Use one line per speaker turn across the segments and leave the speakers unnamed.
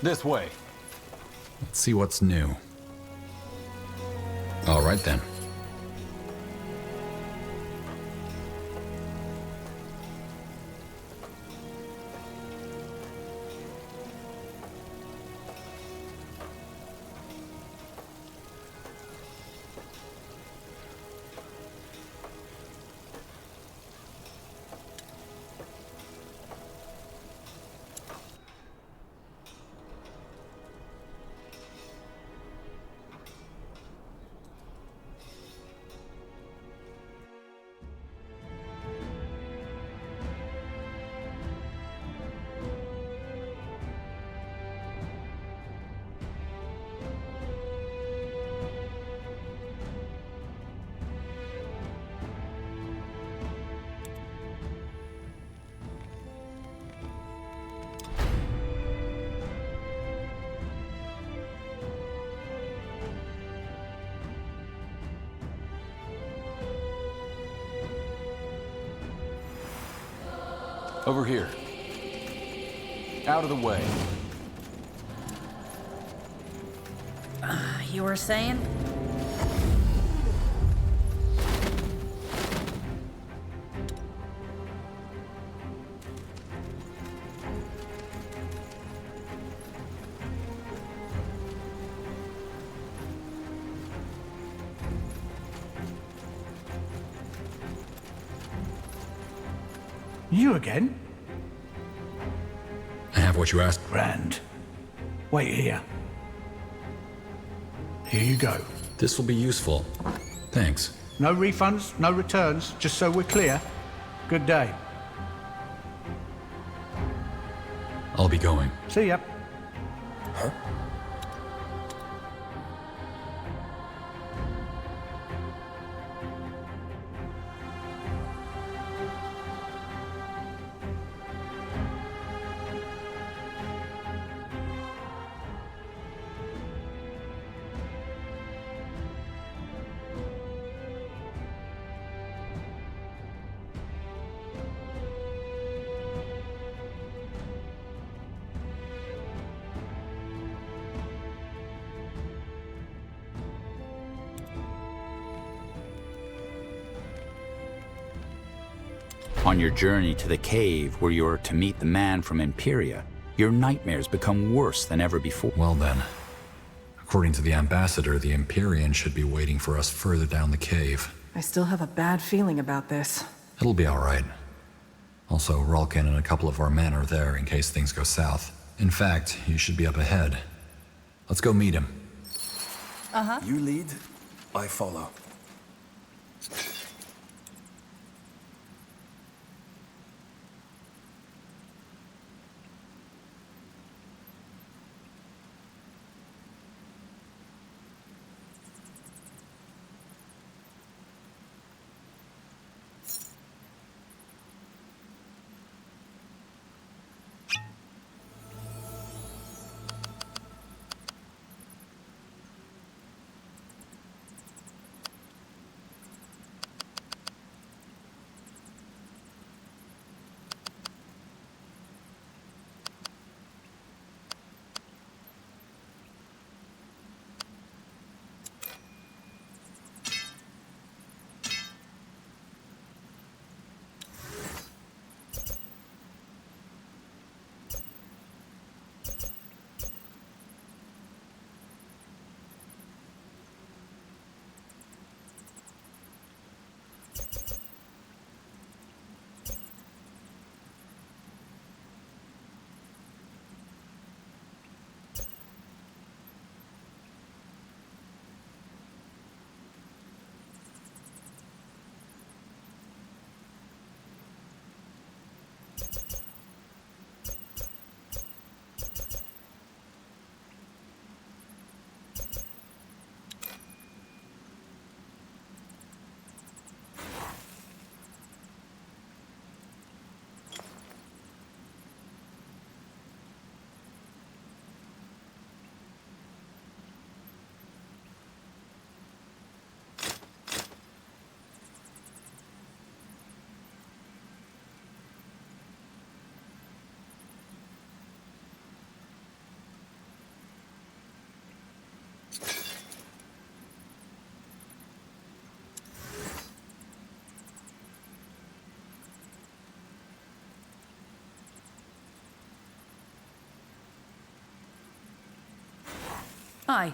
This way.
Let's see what's new. All right then.
Over here. Out of the way.
You were saying?
You again?
I have what you asked.
Grand. Wait here. Here you go.
This will be useful. Thanks.
No refunds, no returns, just so we're clear. Good day.
I'll be going.
See ya.
On your journey to the cave where you're to meet the man from Imperia, your nightmares become worse than ever before.
Well then. According to the ambassador, the Empyrean should be waiting for us further down the cave.
I still have a bad feeling about this.
It'll be all right. Also, Rulkin and a couple of our men are there in case things go south. In fact, you should be up ahead. Let's go meet him.
Uh-huh.
You lead, I follow.
Hi.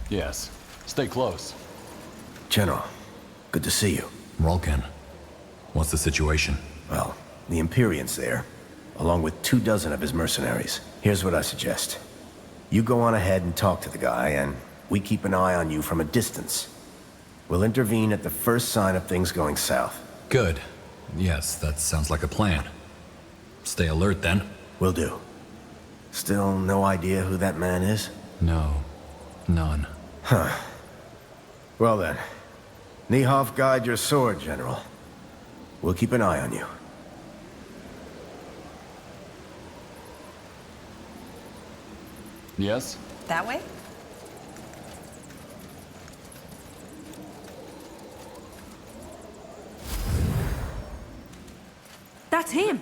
Yes. Stay close.
General, good to see you.
Rolkin, what's the situation?
Well, the Imperium's there, along with 24 of his mercenaries. Here's what I suggest. You go on ahead and talk to the guy, and we keep an eye on you from a distance. We'll intervene at the first sign of things going south.
Good. Yes, that sounds like a plan. Stay alert then.
Will do. Still no idea who that man is?
No. None.
Well then, Nihov, guide your sword, General. We'll keep an eye on you.
Yes?
That way?
That's him!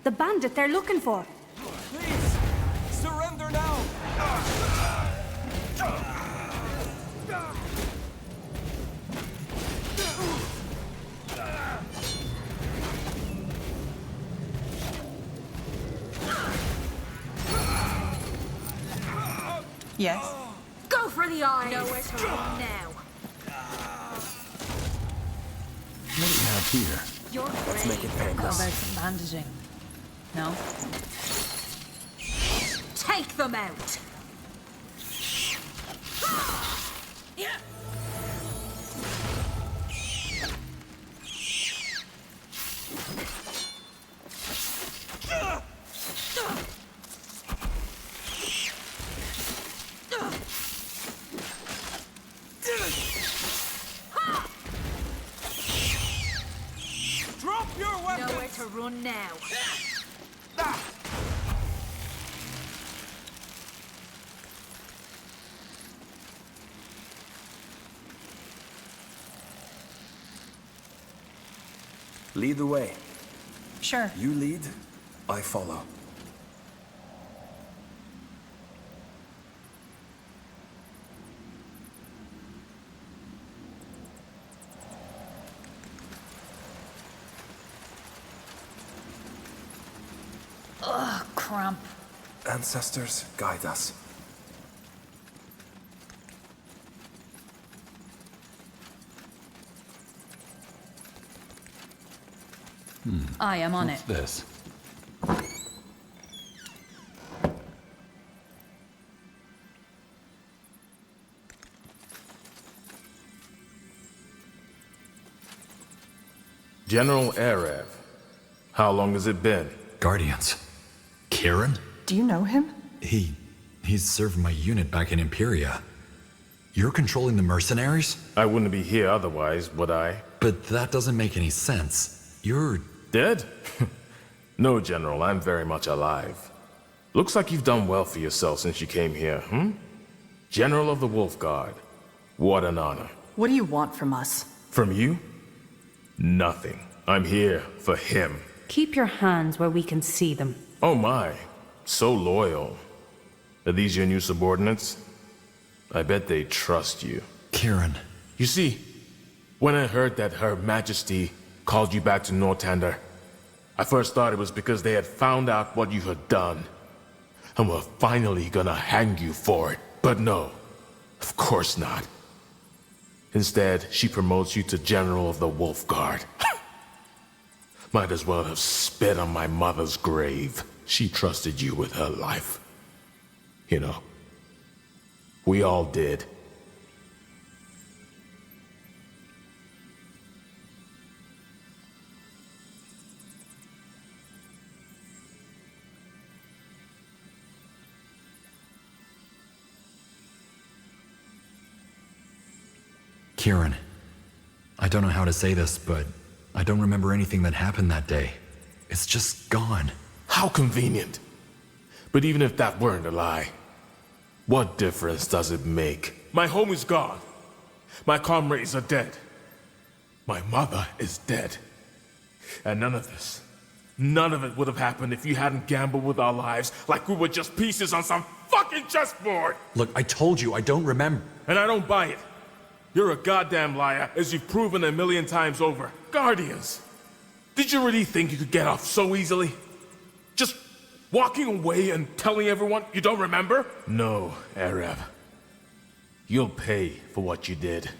The bandit they're looking for!
Please! Surrender now!
Yes.
Go for the eyes!
Nowhere to run now.
What do we have here?
You're
Let's make it
How about
painless.
some bandaging? No?
Take them out!
Drop your weapon!
Nowhere to run now.
Lead the way.
Sure.
You lead, I follow.
Ugh, cramp.
Ancestors, guide us.
I am on it.
This.
General Arev, how long has it been?
Guardians. Kieran?
Do you know him?
He's served my unit back in Imperia. You're controlling the mercenaries?
I wouldn't be here otherwise, would I?
But that doesn't make any sense. You're...
Dead? No, General, I'm very much alive. Looks like you've done well for yourself since you came here, General of the Wolf Guard. What an honor.
What do you want from us?
From you? Nothing. I'm here for him.
Keep your hands where we can see them.
Oh my, so loyal. Are these your new subordinates? I bet they trust you.
Kieran.
You see, when I heard that Her Majesty called you back to Northander, I first thought it was because they had found out what you had done, and were finally gonna hang you for it. But no, of course not. Instead, she promotes you to General of the Wolf Guard. Might as well have spit on my mother's grave. She trusted you with her life. You know, we all did.
Kieran. I don't know how to say this, but I don't remember anything that happened that day. It's just gone.
How convenient. But even if that weren't a lie, what difference does it make? My home is gone. My comrades are dead. My mother is dead. And None of it would have happened if you hadn't gambled with our lives like we were just pieces on some fucking chessboard.
Look, I told you, I don't remember.
And I don't buy it. You're a goddamn liar, as you've proven 1,000,000 times over. Guardians, did you really think you could get off so easily? Just walking away and telling everyone you don't remember? No, Arab. You'll pay for what you did.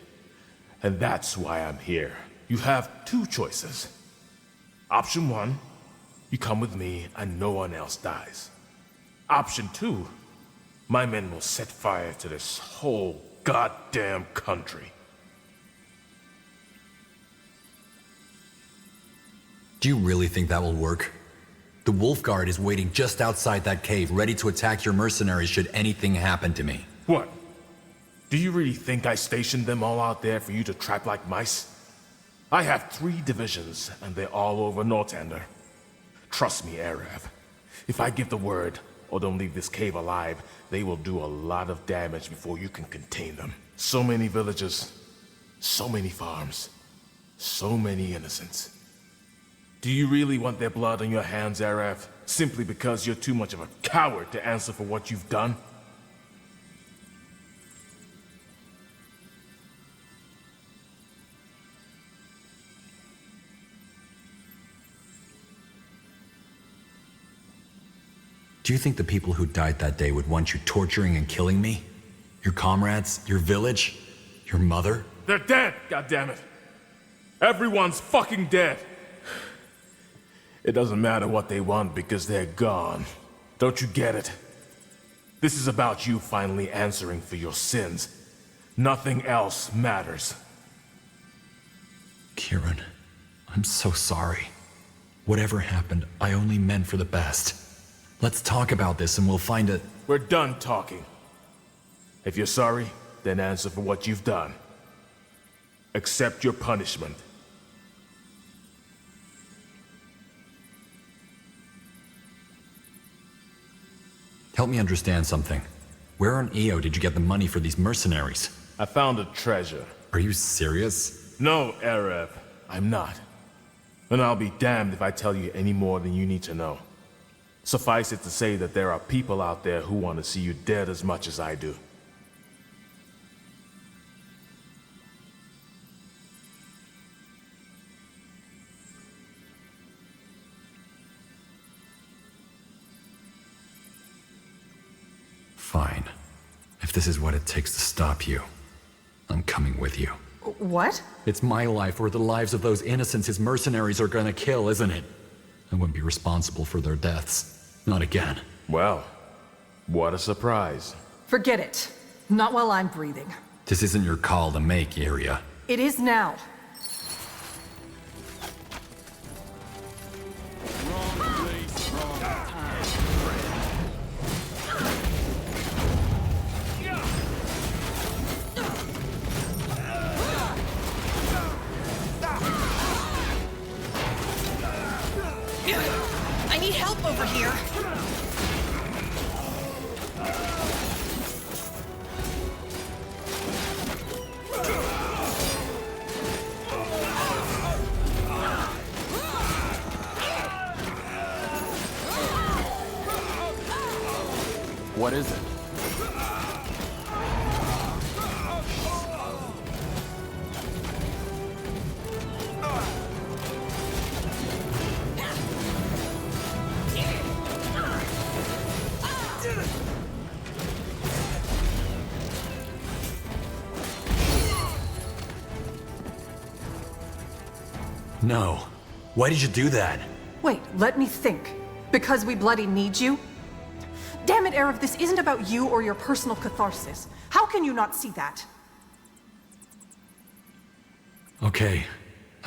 And that's why I'm here. You have two choices. Option 1, you come with me and no one else dies. Option 2, my men will set fire to this whole goddamn country.
Do you really think that will work? The Wolf Guard is waiting just outside that cave, ready to attack your mercenaries should anything happen to me.
What? Do you really think I stationed them all out there for you to trap like mice? I have 3 divisions, and they're all over Northander. Trust me, Arab. If I give the word, or don't leave this cave alive, they will do a lot of damage before you can contain them. So many villages, so many farms, so many innocents. Do you really want their blood on your hands, Arab? Simply because you're too much of a coward to answer for what you've done?
Do you think the people who died that day would want you torturing and killing me? Your comrades? Your village? Your mother?
They're dead, goddammit! Everyone's fucking dead! It doesn't matter what they want because they're gone. Don't you get it? This is about you finally answering for your sins. Nothing else matters.
Kieran, I'm so sorry. Whatever happened, I only meant for the best. Let's talk about this and we'll find a...
We're done talking. If you're sorry, then answer for what you've done. Accept your punishment.
Help me understand something. Where on EO did you get the money for these mercenaries?
I found a treasure.
Are you serious?
No, Arab, I'm not. And I'll be damned if I tell you any more than you need to know. Suffice it to say that there are people out there who want to see you dead as much as I do.
Fine. If this is what it takes to stop you, I'm coming with you.
What?
It's my life or the lives of those innocents his mercenaries are gonna kill, isn't it? I wouldn't be responsible for their deaths. Not again.
Well, what a surprise.
Forget it. Not while I'm breathing.
This isn't your call to make, Iria.
It is now.
I need help over here.
What is it?
No. Why did you do that?
Wait, let me think. Because we bloody need you? Damn it, Arif, this isn't about you or your personal catharsis. How can you not see that?
Okay.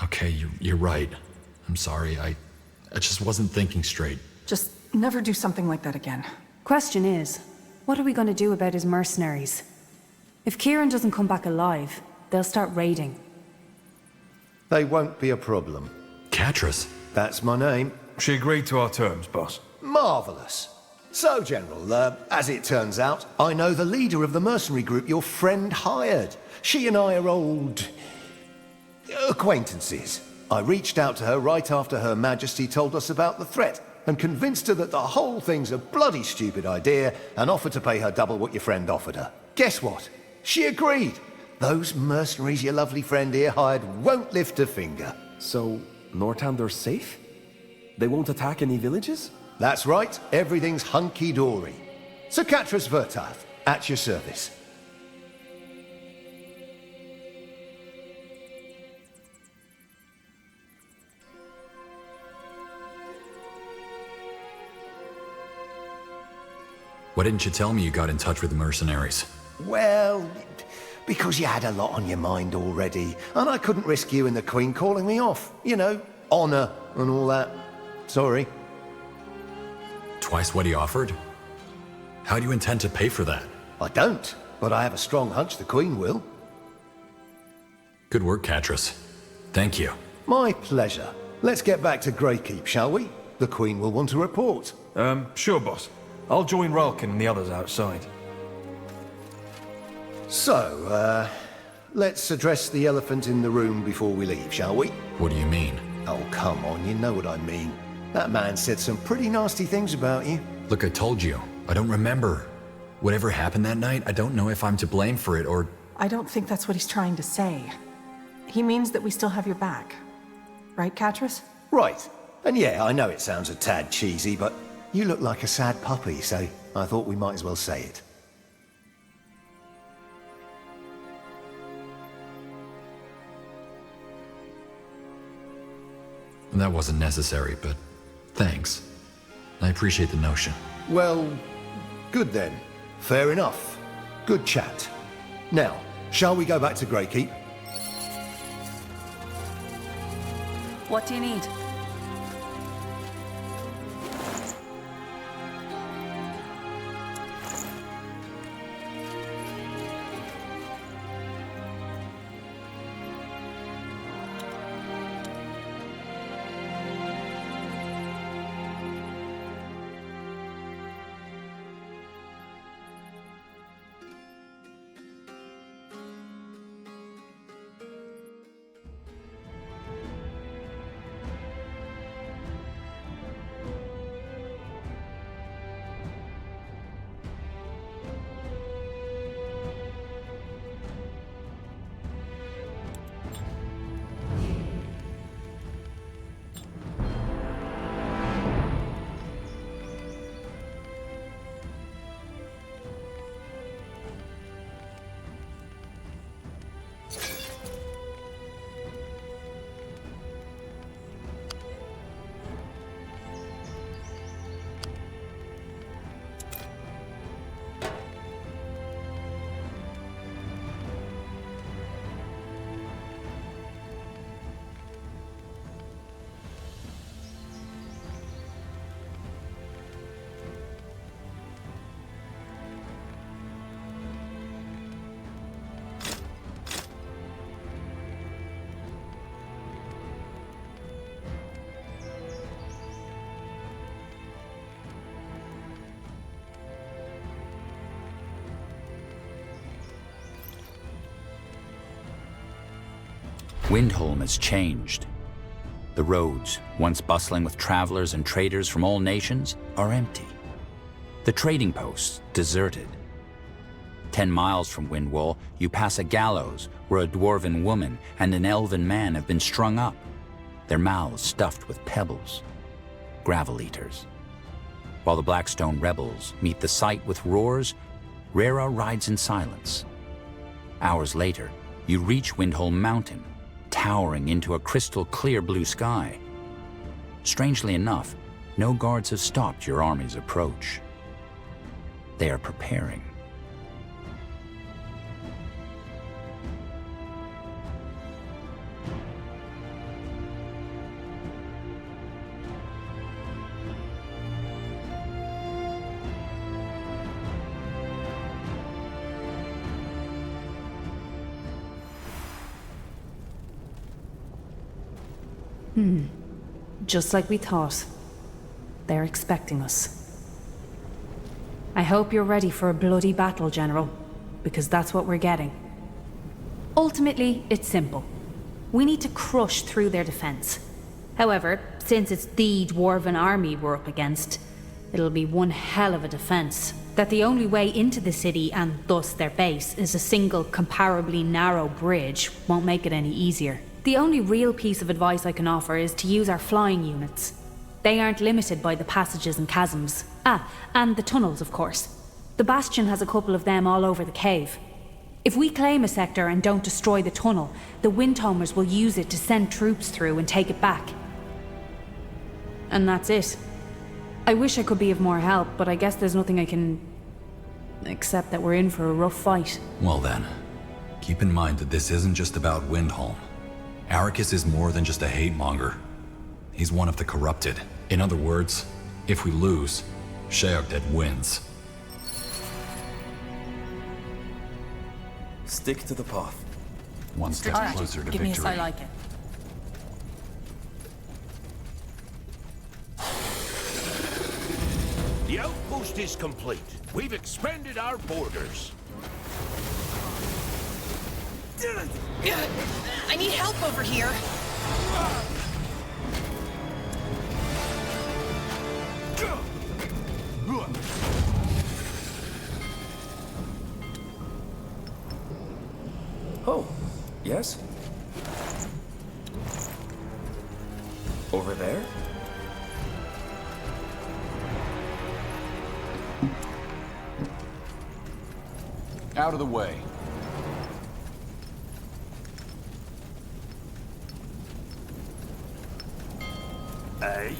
Okay, you're right. I'm sorry, I just wasn't thinking straight.
Just never do something like that again.
Question is, what are we going to do about his mercenaries? If Kieran doesn't come back alive, they'll start raiding.
They won't be a problem.
Catrus?
That's my name.
She agreed to our terms, boss.
Marvelous. So, General, as it turns out, I know the leader of the mercenary group your friend hired. She and I are old... acquaintances. I reached out to her right after Her Majesty told us about the threat and convinced her that the whole thing's a bloody stupid idea and offered to pay her double what your friend offered her. Guess what? She agreed. Those mercenaries your lovely friend here hired won't lift a finger.
So, Northander's safe? They won't attack any villages?
That's right. Everything's hunky-dory. Sir Catras Vertath, at your service.
Why didn't you tell me you got in touch with the mercenaries?
Well, because you had a lot on your mind already, and I couldn't risk you and the Queen calling me off. You know, honor and all that. Sorry.
Twice what he offered? How do you intend to pay for that?
I don't, but I have a strong hunch the Queen will.
Good work, Catras. Thank you.
My pleasure. Let's get back to Greykeep, shall we? The Queen will want a report.
Sure, boss. I'll join Ralkin and the others outside.
So, let's address the elephant in the room before we leave, shall we?
What do you mean?
Oh, come on, you know what I mean. That man said some pretty nasty things about you.
Look, I told you. I don't remember. Whatever happened that night, I don't know if I'm to blame for it or...
I don't think that's what he's trying to say. He means that we still have your back. Right, Catras?
Right. And yeah, I know it sounds a tad cheesy, but you look like a sad puppy, so I thought we might as well say it.
That wasn't necessary, but thanks. I appreciate the notion.
Well, good then. Fair enough. Good chat. Now, shall we go back to Greykeep?
What do you need?
Windholm has changed. The roads, once bustling with travelers and traders from all nations, are empty. The trading posts deserted. 10 miles from Windwall, you pass a gallows where a dwarven woman and an elven man have been strung up, their mouths stuffed with pebbles, gravel eaters. While the Blackstone rebels meet the sight with roars, Rera rides in silence. Hours later, you reach Windholm Mountain, towering into a crystal clear blue sky. Strangely enough, no guards have stopped your army's approach. They are preparing.
Just like we thought. They're expecting us. I hope you're ready for a bloody battle, General, because that's what we're getting. Ultimately, it's simple. We need to crush through their defense. However, since it's the dwarven army we're up against, it'll be one hell of a defense. That the only way into the city, and thus their base, is a single, comparably narrow bridge won't make it any easier. The only real piece of advice I can offer is to use our flying units. They aren't limited by the passages and chasms. And the tunnels, of course. The Bastion has a couple of them all over the cave. If we claim a sector and don't destroy the tunnel, the Windtomers will use it to send troops through and take it back. And that's it. I wish I could be of more help, but I guess there's nothing I can... except that we're in for a rough fight.
Well then, keep in mind that this isn't just about Windholm. Arrakis is more than just a hate-monger. He's one of the corrupted. In other words, if we lose, Sheokdet wins.
Stick to the path.
One step closer to
Give me a
victory.
I like it.
The outpost is complete. We've expanded our borders.
I need help over here.
Oh, yes? Over there?
Out of the way.
Hey?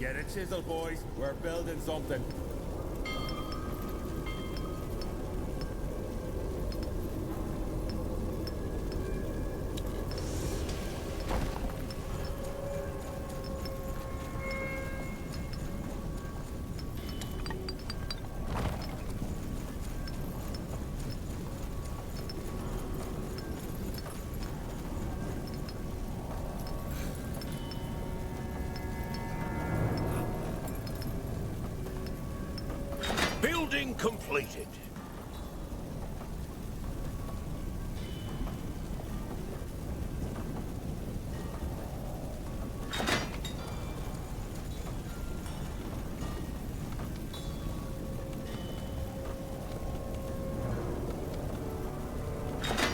Get a chisel, boys. We're building something. Building completed.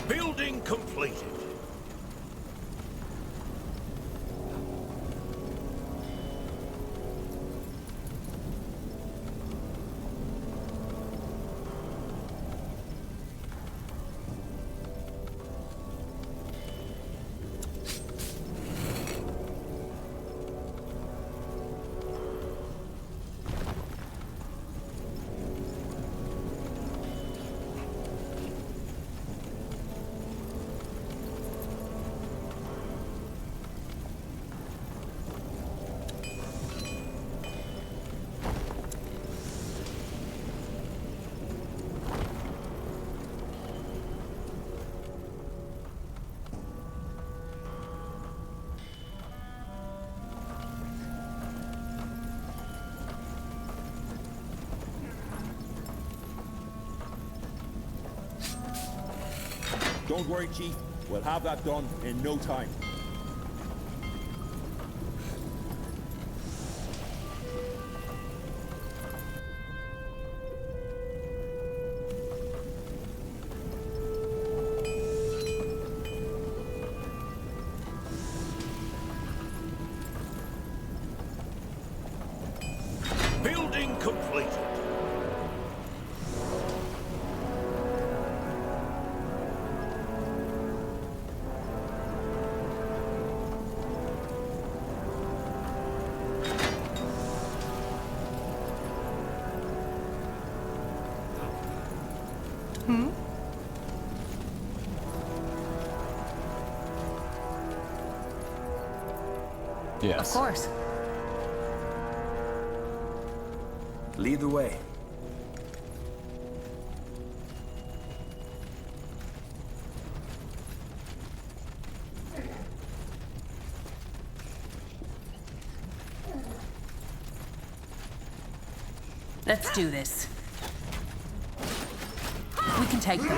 Building completed.
Don't worry, Chief. We'll have that done in no time.
Building completed.
Yes.
Of course.
Lead the way.
Let's do this. We can take them.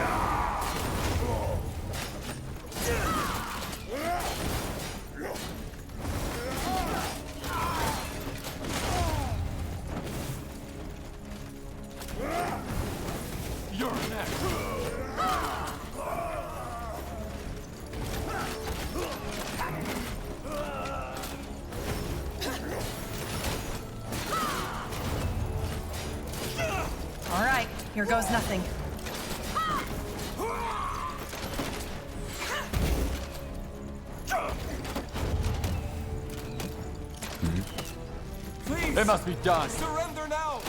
Here goes nothing.
Please!
It must be done.
Surrender now!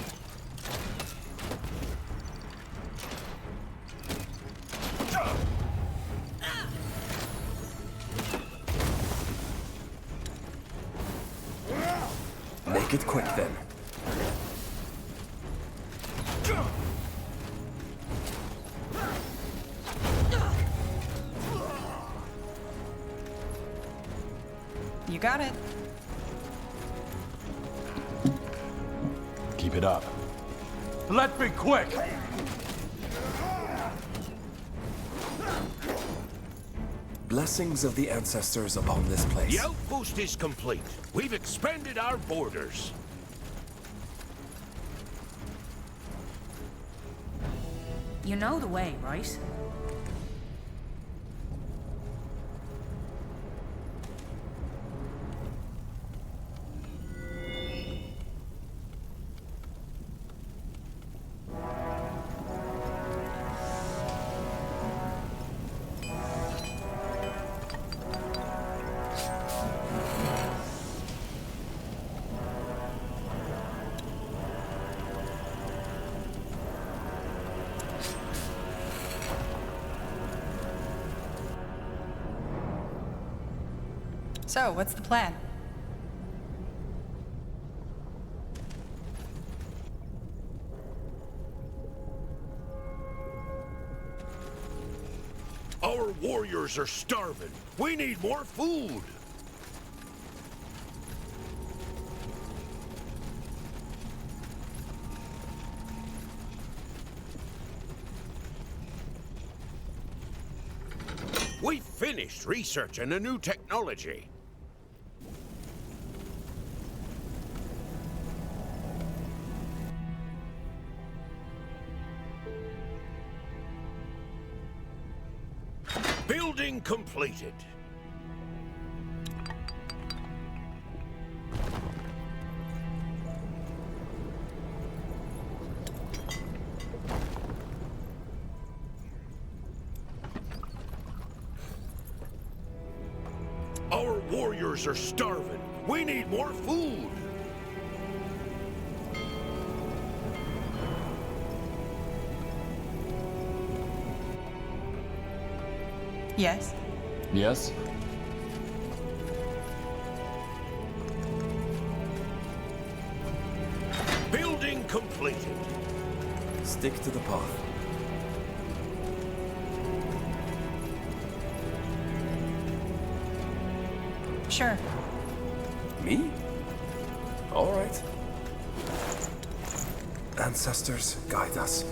Make it quick then.
You got it.
Keep it up. Let's be quick!
Blessings of the ancestors upon this place.
The outpost is complete. We've expanded our borders.
You know the way, right?
So, what's the plan?
Our warriors are starving. We need more food. We finished researching a new technology. Building completed. Our warriors are starving. We need more food.
Yes?
Yes?
Building completed.
Stick to the path.
Sure.
Me? All right. Ancestors, guide us.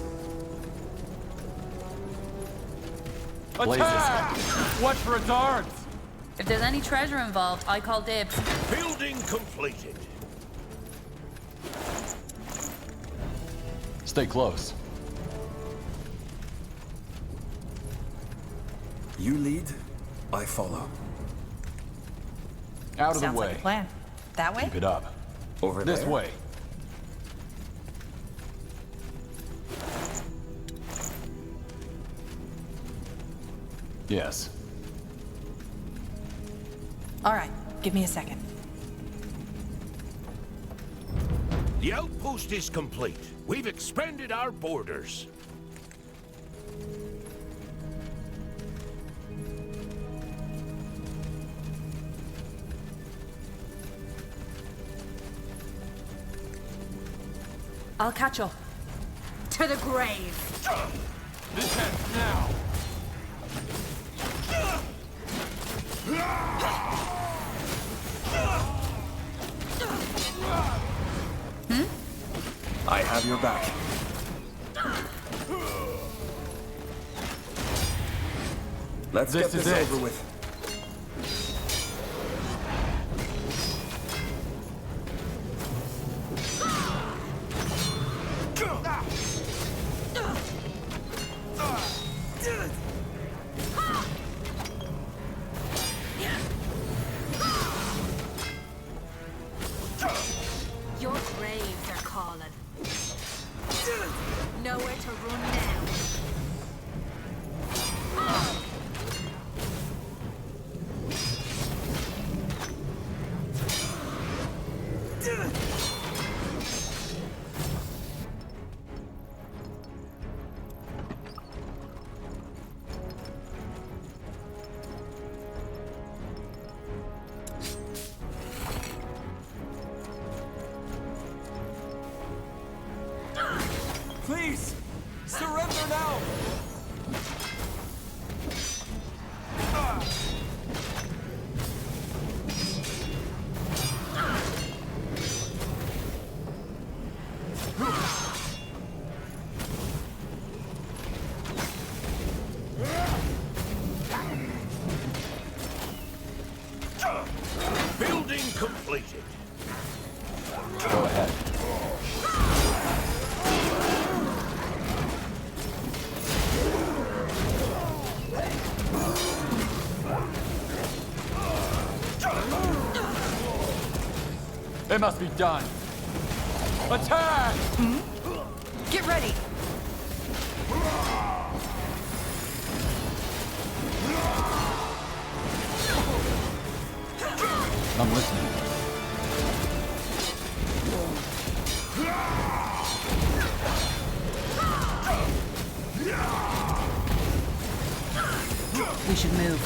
Attack! Watch for its arms!
If there's any treasure involved, I call dibs.
Building completed.
Stay close.
You lead, I follow.
Out of
Sounds
the way.
like a plan. That way?
Keep it up.
Over
This
there?
way. Yes.
All right, give me a second.
The outpost is complete. We've expanded our borders.
I'll catch up. To the grave.
This ends now.
I have your back. Let's get this over with.
Your graves are calling. Nowhere to run
completed.
Go ahead. It must be done. Attack!
Get ready!
I'm listening.
We should move.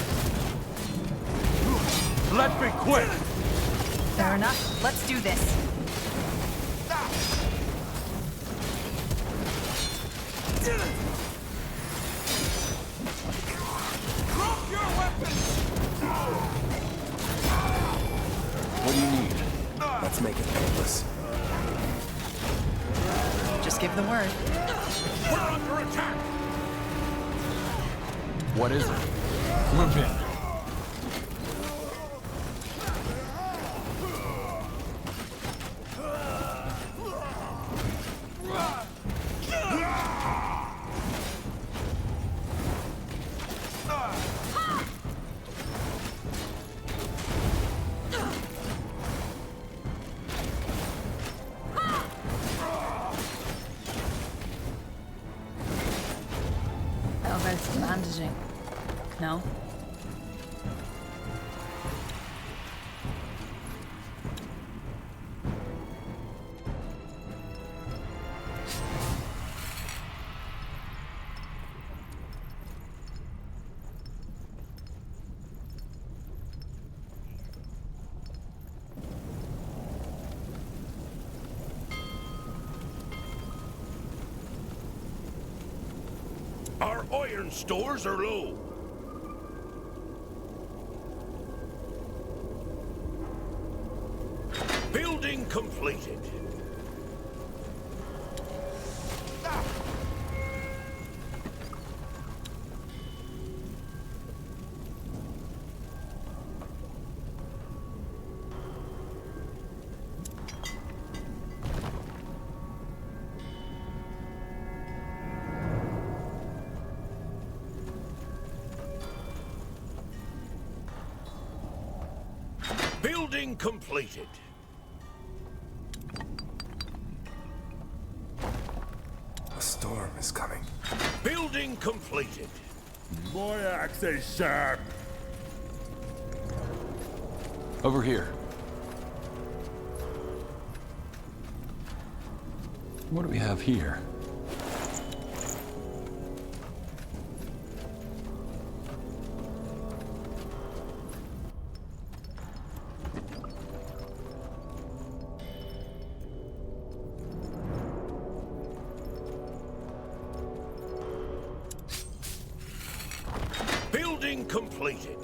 Let's be quick!
Fair enough. Let's do this.
What do you need?
Let's make it painless.
Just give the word.
We're under attack!
What is it? Move in.
How about some bandaging? No?
Our iron stores are low. Building completed. Building completed.
A storm is coming.
Building completed.
My axe is sharp.
Over here. What do we have here?
Building completed.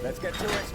Let's get to it.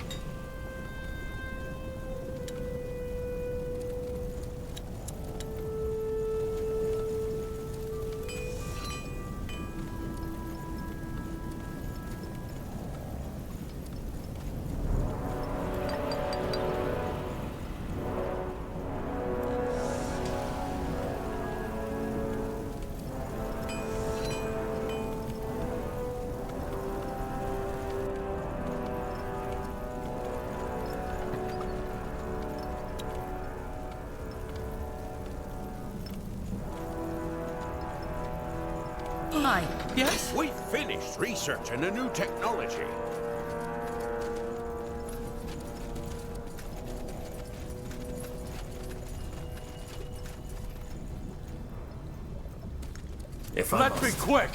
Hi.
Yes? We've finished researching a new technology.
If I
Let's be
must.
quick!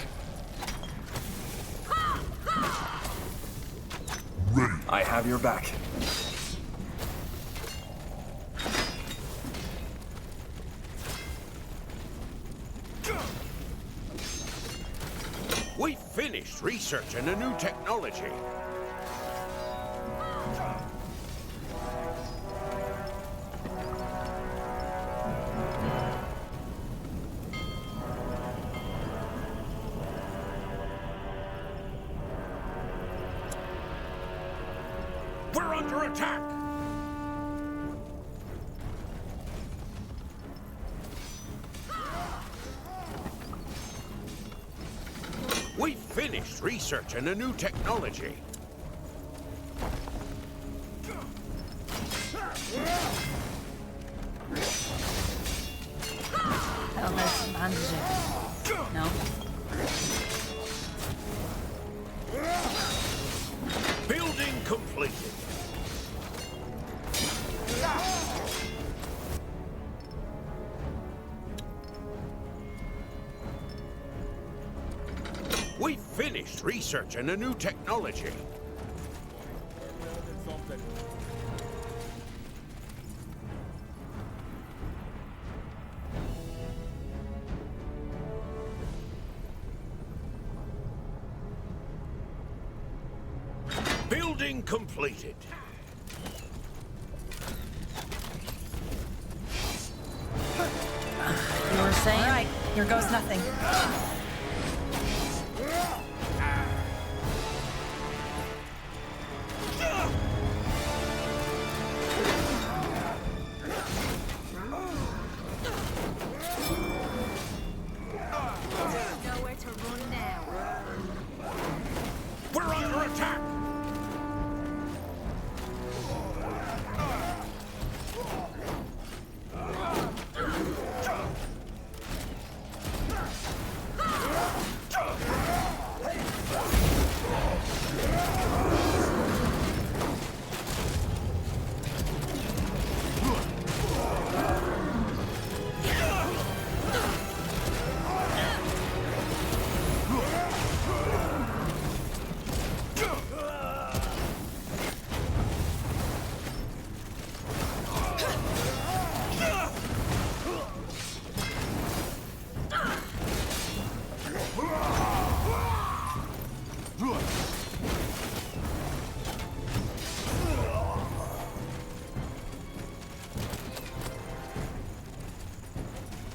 I have your back.
We finished researching a new technology. We're under attack! We finished researching a new technology.
Hell, there's some bandaging. No?
Building completed. We finished researching a new technology. Building completed.
You were saying?
All right, here goes nothing.
Nowhere to run now.
We're under attack.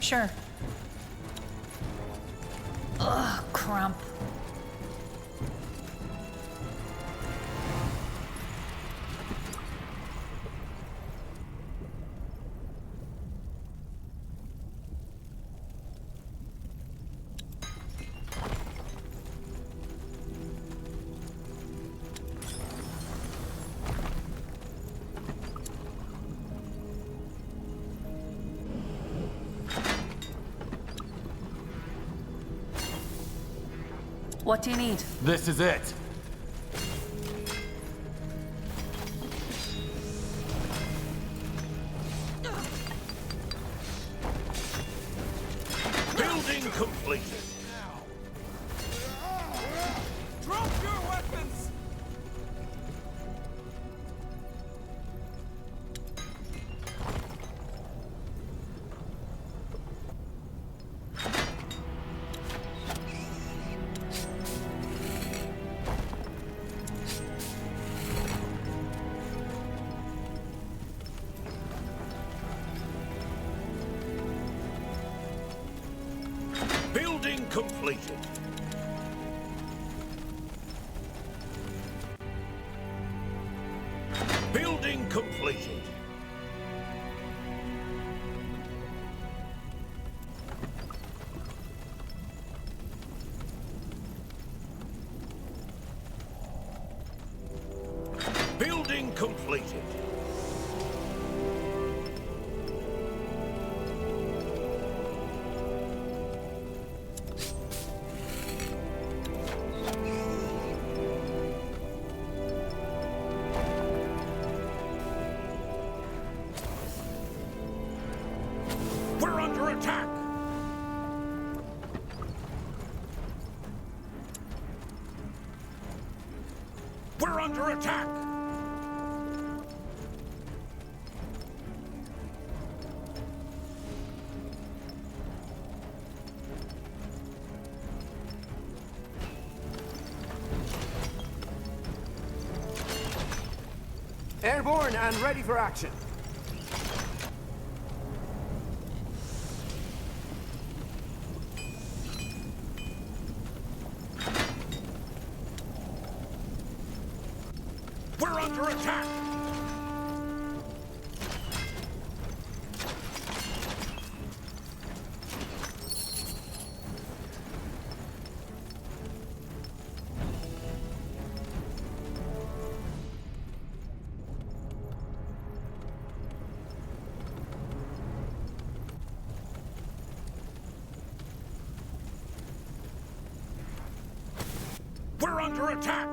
Sure.
Ugh, cramp. What do you need?
This is it.
Building completed.
Drop your weapons!
Building completed. Building completed. Building completed. We're under attack. under attack!
Airborne and ready for action.
We're under attack! We're under attack!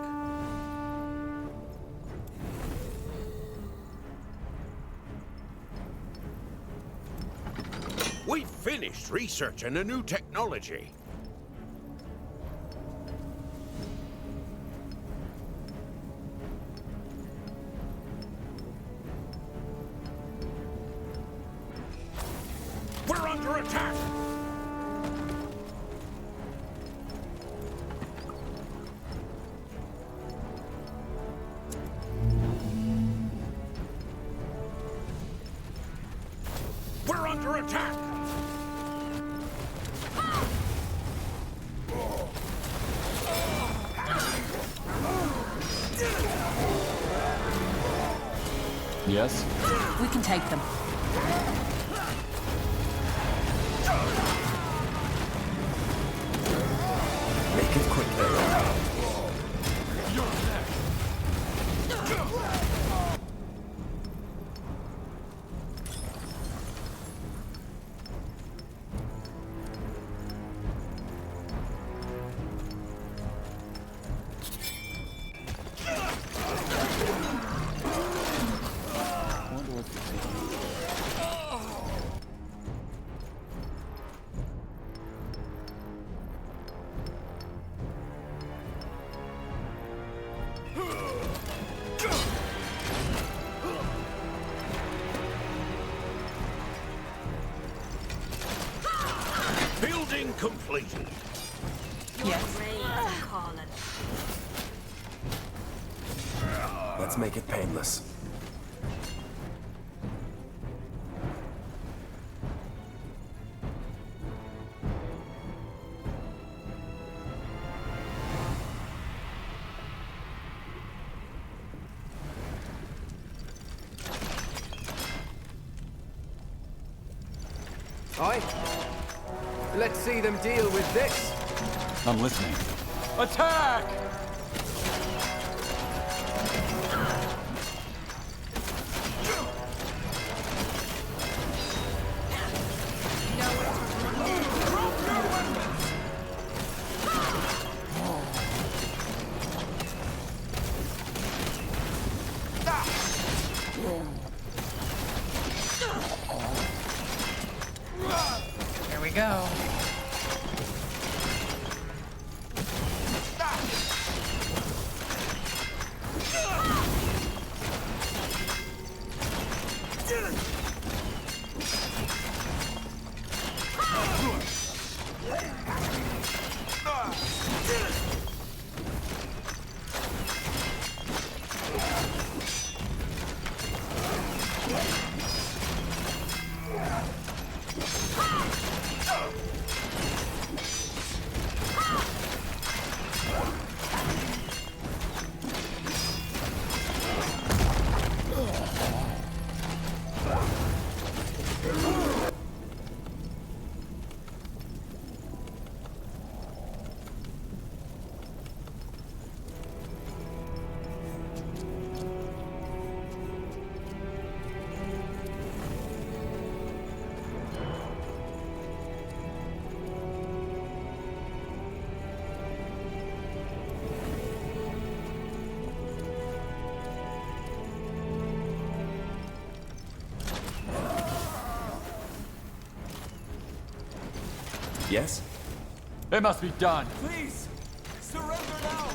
We've finished researching a new technology. We're under attack! We're under attack!
Yes?
We can take them.
Make it quick, Arrow.
Building completed.
Yes.
Let's make it painless.
Aye. Let's see them deal with this.
I'm listening. Attack!
Here we go.
Yes?
It must be done.
Please! Surrender now!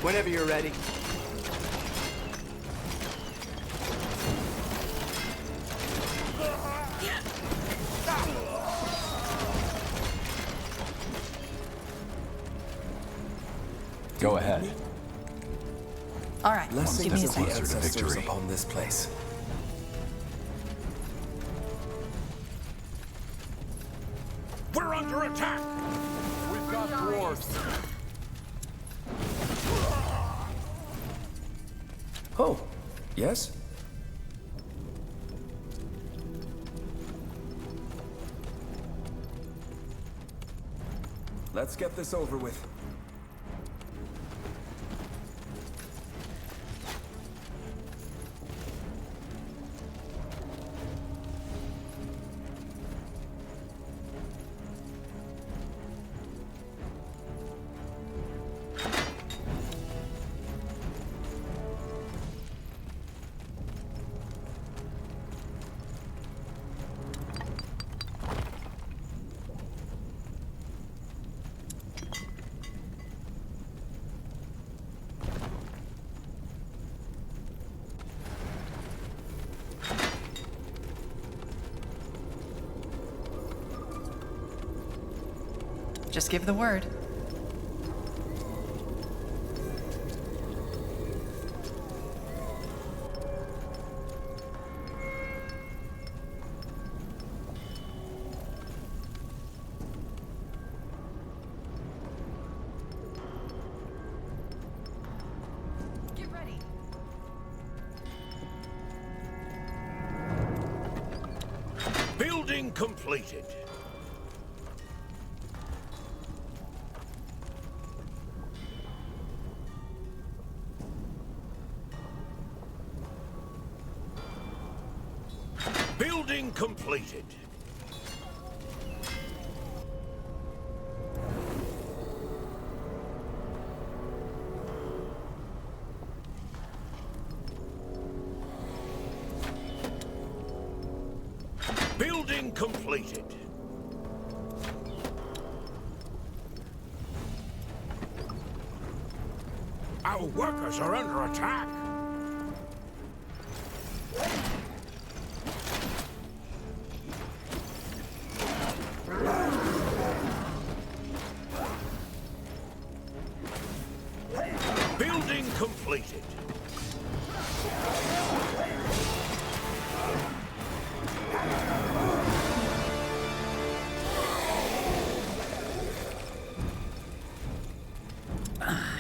Whenever you're ready.
Go ahead.
All right,
Blessings
give me a
of the
second.
ancestors
victory.
upon this place.
We're under attack!
We've got dwarves.
Oh, yes? Let's get this over with.
Just give the word. Get ready.
Building completed. Building completed. Building completed. Our workers are under attack. Building completed.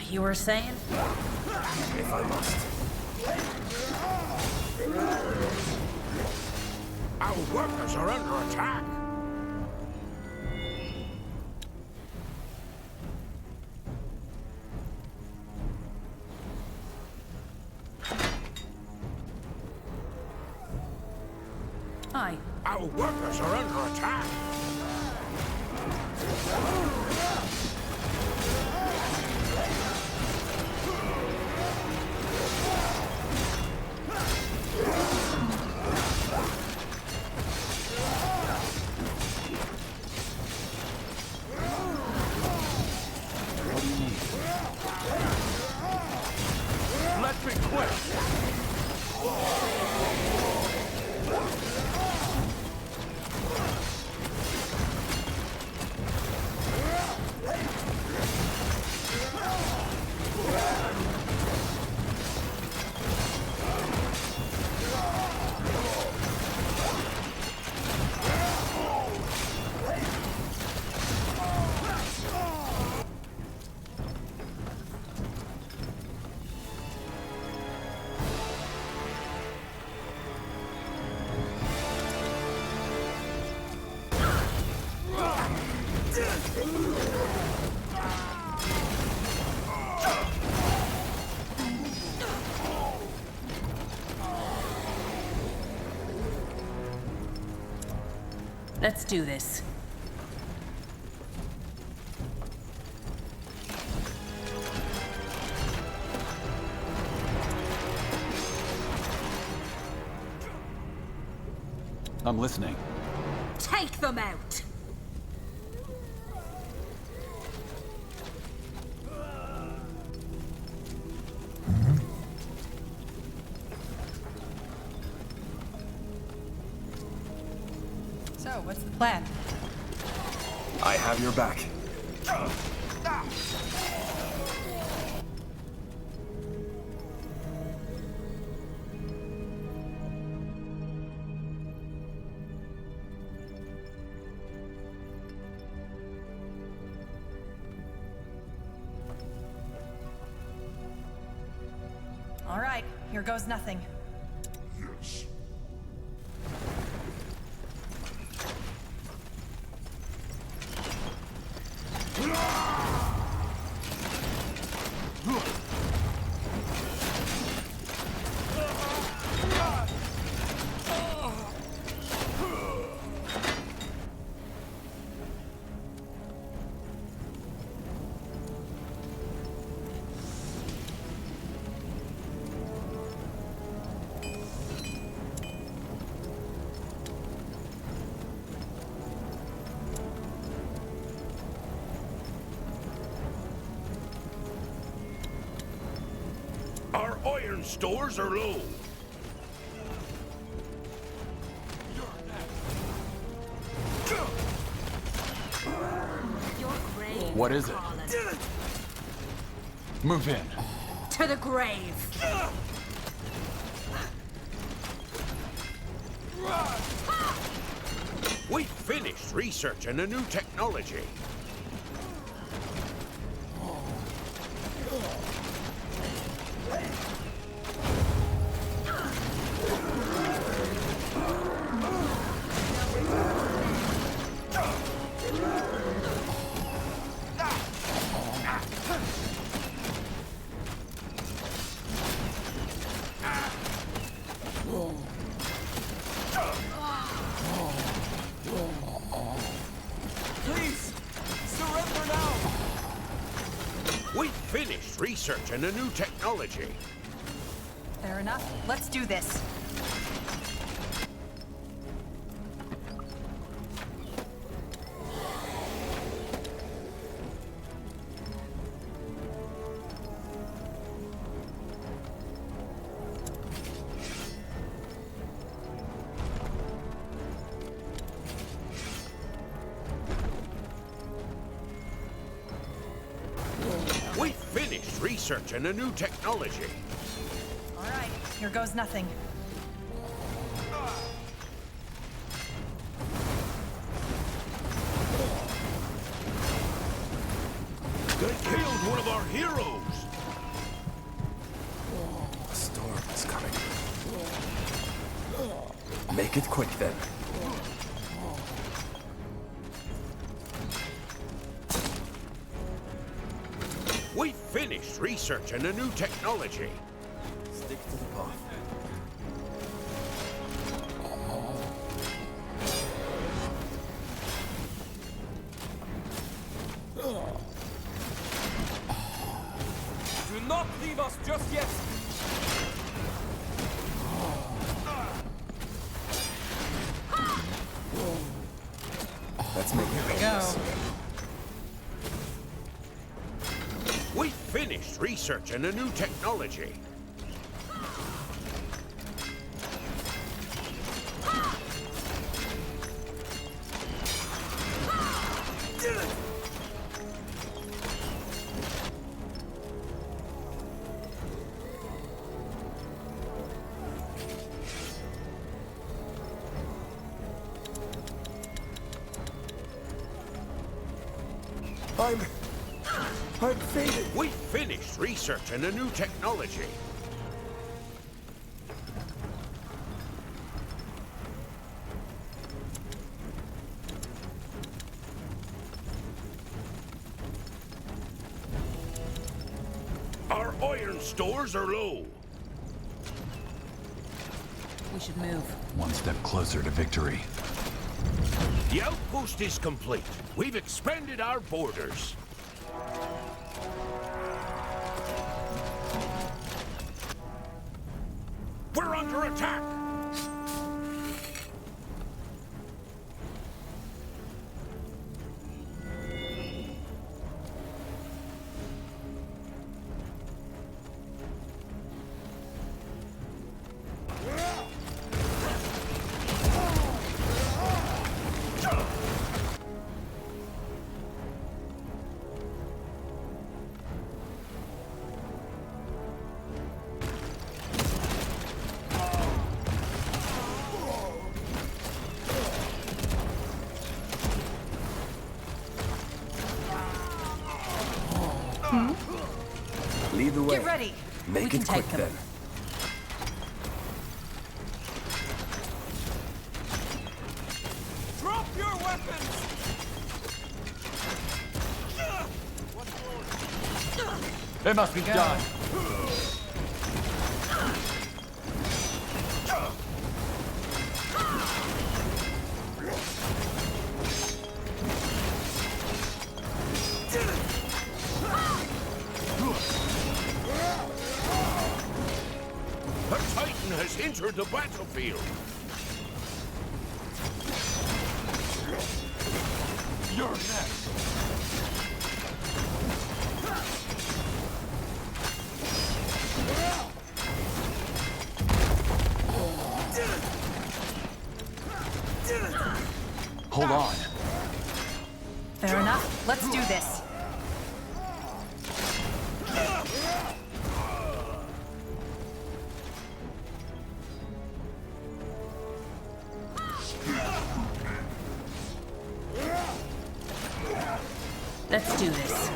You were saying?
If I must.
Our workers are under attack.
Aye.
Our workers are under attack.
Let me quit.
Let's do this.
I'm listening.
Take them out!
So, what's the plan?
I have your back.
All right, here goes nothing.
Yes.
Our iron stores are low.
What is it? Move in.
To the grave.
We finished researching a new technology.
Please, surrender now.
We finished researching a new technology.
Fair enough. Let's do this.
We finished researching a new technology.
All right, here goes nothing.
They killed one of our heroes.
A storm is coming. Make it quick then.
We finished researching a new technology.
Stick to the path.
Do not leave us just yet.
Let's make it painless.
We finished researching a new technology.
I'm faded.
We finished researching a new technology. Our iron stores are low.
We should move.
One step closer to victory.
The outpost is complete. We've expanded our borders. We're under attack!
way.
Get ready.
Make
We can
it quick
take them.
then.
Drop your weapons!
It must be done.
A Titan has entered the battlefield.
You're next. Hold on.
Fair enough. Let's do this.
Let's do this.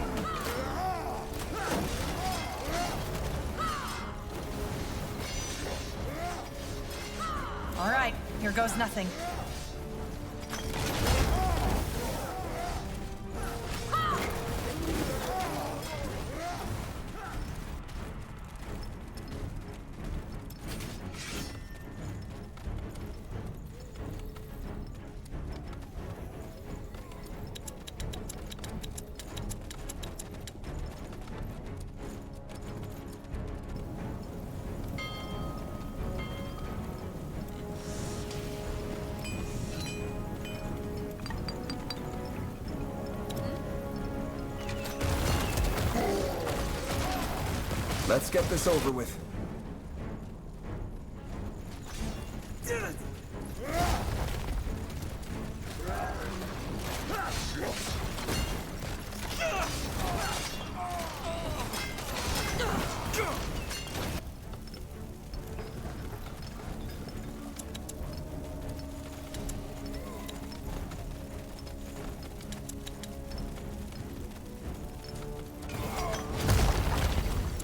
All right, here goes nothing.
Let's get this over with.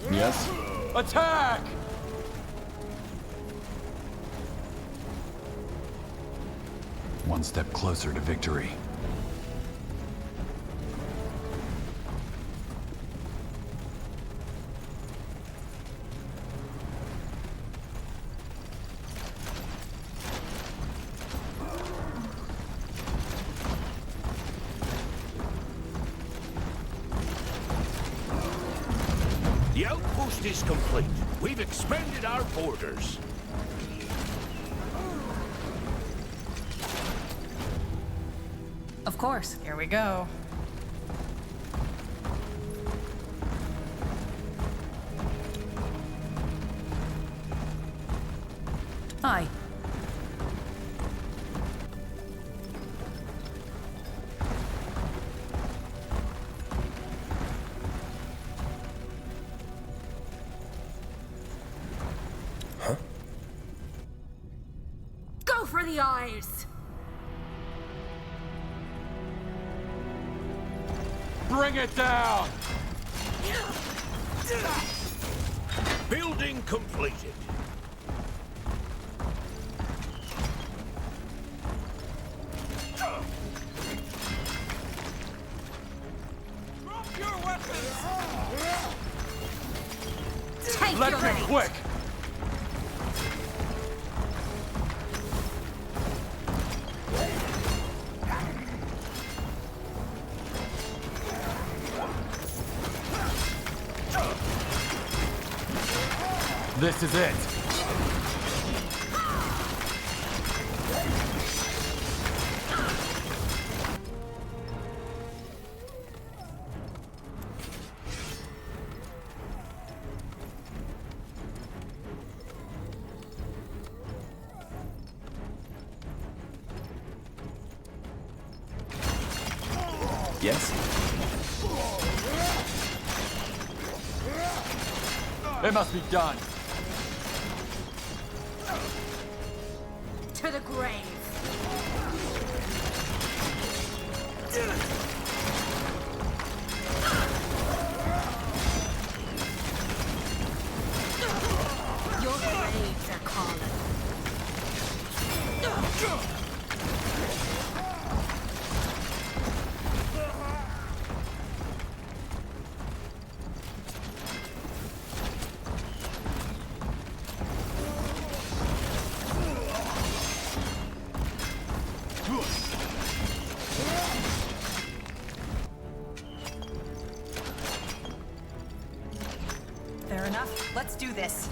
Yes? Attack!
One step closer to victory.
The outpost is complete. We've expanded our borders.
Of course, here we go. Hi.
Go for the eyes!
Bring it down!
Building completed.
Drop your weapons!
Take
Let's
your
be
ready.
quick! This is it.
Yes?
It must be done.
To the grave.
Fair enough. Let's do this.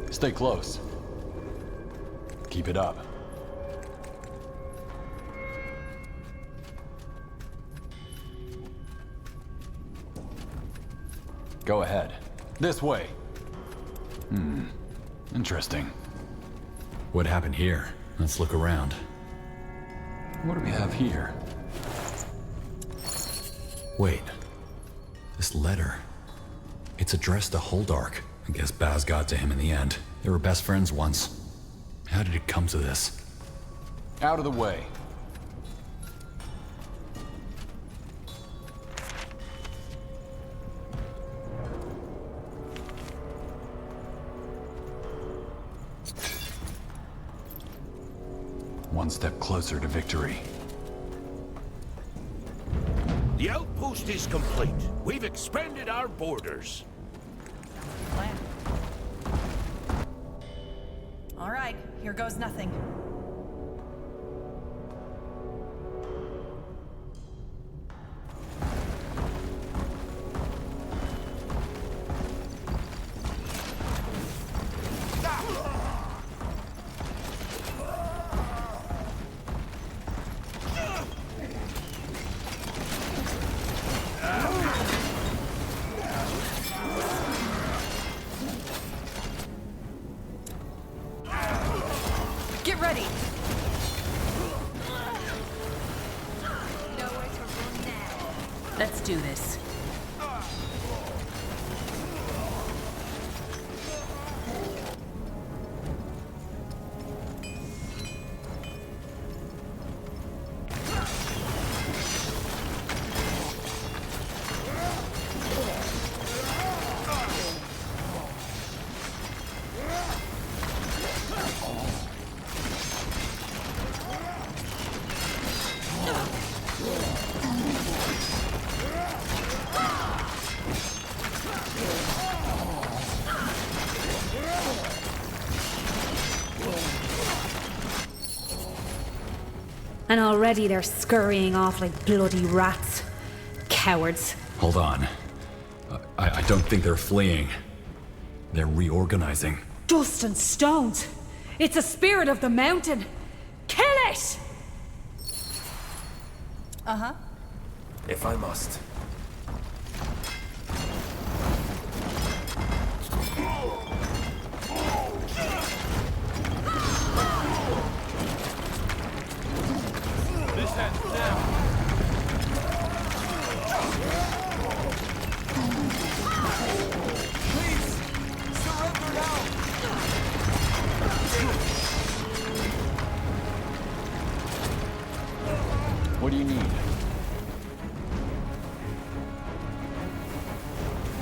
Stay close. Keep it up. Go ahead. This way. Interesting. What happened here? Let's look around. What do we have here? Wait. This letter. It's addressed to Holdark. I guess Baz got to him in the end. They were best friends once. How did it come to this? Out of the way. One step closer to victory.
The outpost is complete. We've expanded our borders.
All right, here goes nothing. Get ready!
Let's do this.
And already they're scurrying off like bloody rats. Cowards.
Hold on. I don't think they're fleeing. They're reorganizing.
Dust and stones. It's a spirit of the mountain. Kill it!
Uh-huh.
If I must.
This ends now. Please, surrender now.
What do you need?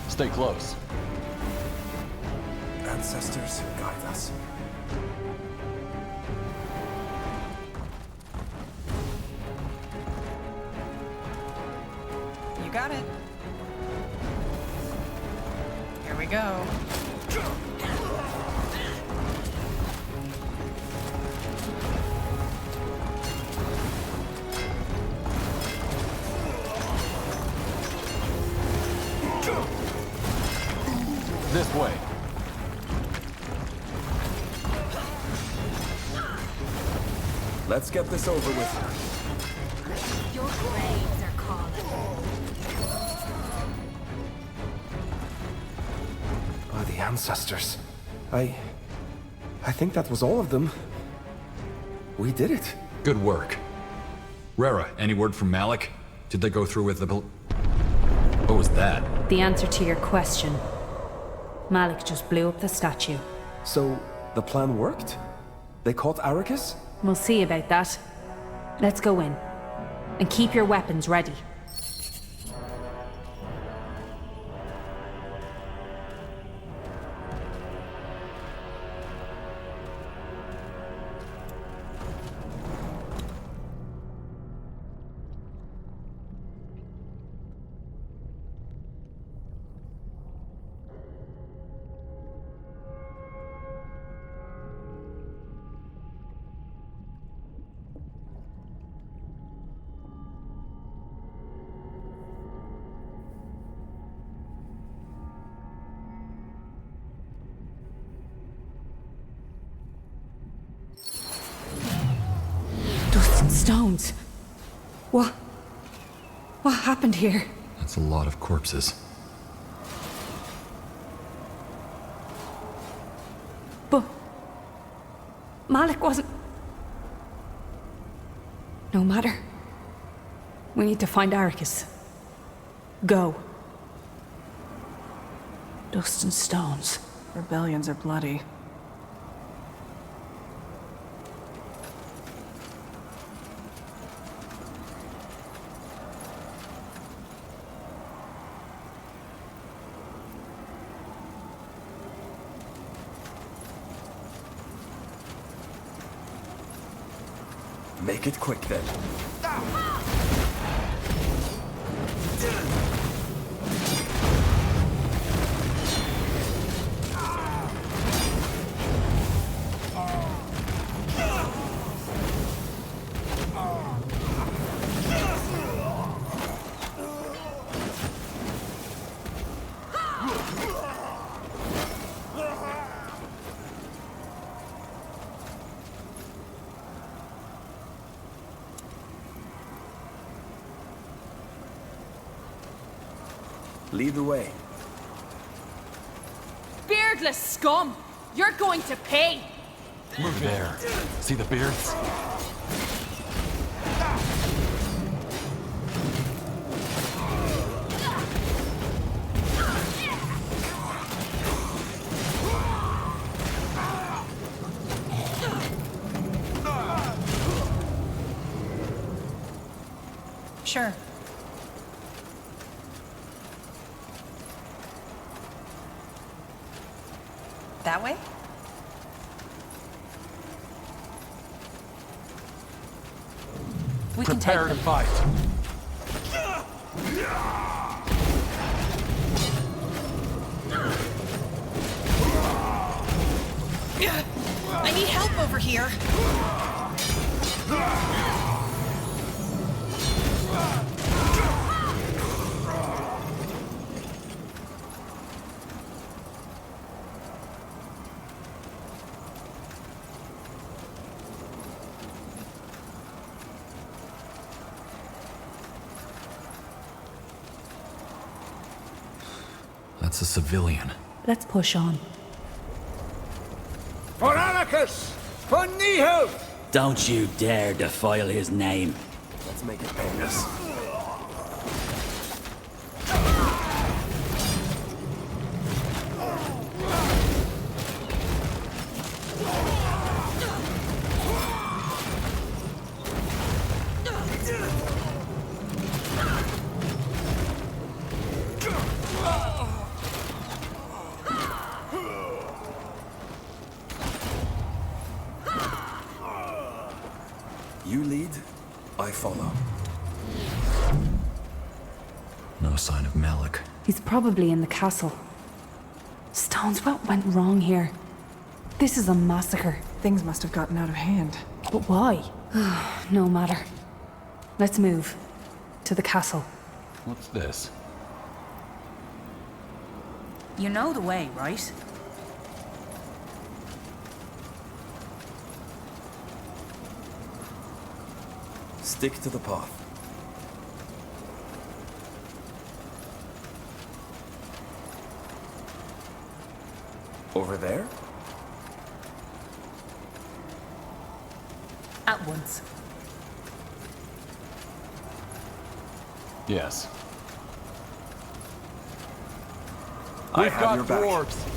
Stay close.
Ancestors, guide us.
You got it. Here we go.
Let's get this over with.
Your graves are calling.
Oh, the ancestors. I think that was all of them. We did it.
Good work. Rara, any word from Malik? Did they go through with the What was that?
The answer to your question. Malik just blew up the statue.
So, the plan worked? They caught Arrakis?
We'll see about that. Let's go in. And keep your weapons ready. Stones. What happened here?
That's a lot of corpses.
But Malik wasn't... No matter. We need to find Arrakis. Go. Dust and stones.
Rebellions are bloody.
Make it quick then. Lead the way.
Beardless scum! You're going to pay!
Move there. See the beards?
Sure. That way?
We can
Prepare
take
to
them.
fight.
I need help over here.
That's a civilian.
Let's push on.
For Arrakis! For Niho!
Don't you dare defile his name.
Let's make it painless. You lead, I follow.
No sign of Malik.
He's probably in the castle. Stones, what went wrong here? This is a massacre.
Things must have gotten out of hand.
But why? No matter. Let's move. To the castle.
What's this?
You know the way, right?
stick to the path. Over there?
At once.
Yes.
We've got
your back.
dwarves.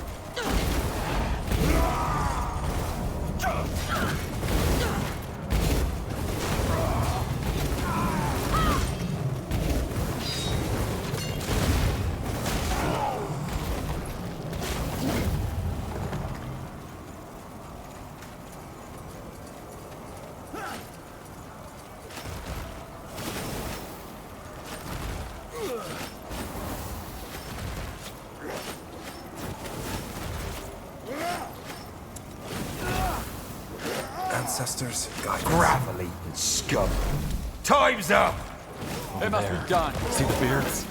Ancestors, guide us.
Gravel-eating scum. Time's up!
It must be done. See the beards?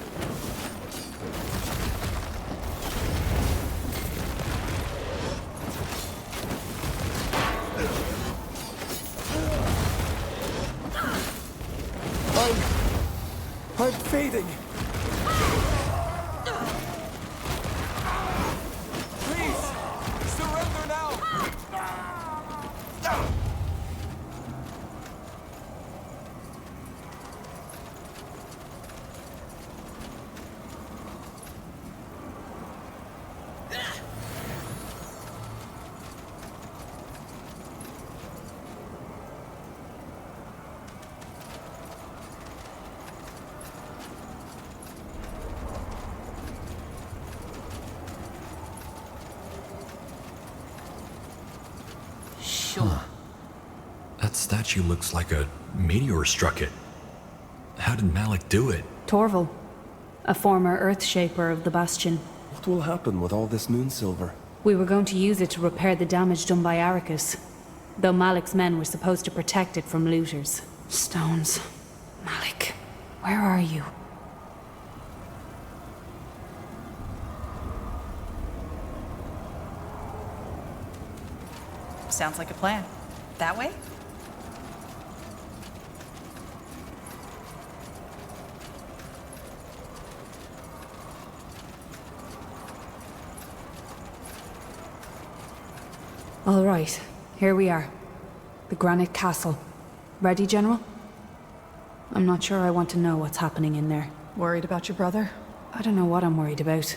I'm fading.
Please, surrender now.
That statue looks like a meteor struck it. How did Malik do it?
Torval, a former Earthshaper of the Bastion.
What will happen with all this moon silver?
We were going to use it to repair the damage done by Arrakis, though Malik's men were supposed to protect it from looters. Stones. Malik, where are you?
Sounds like a plan. That way?
All right, here we are. The Granite Castle. Ready, General? I'm not sure I want to know what's happening in there.
Worried about your brother?
I don't know what I'm worried about.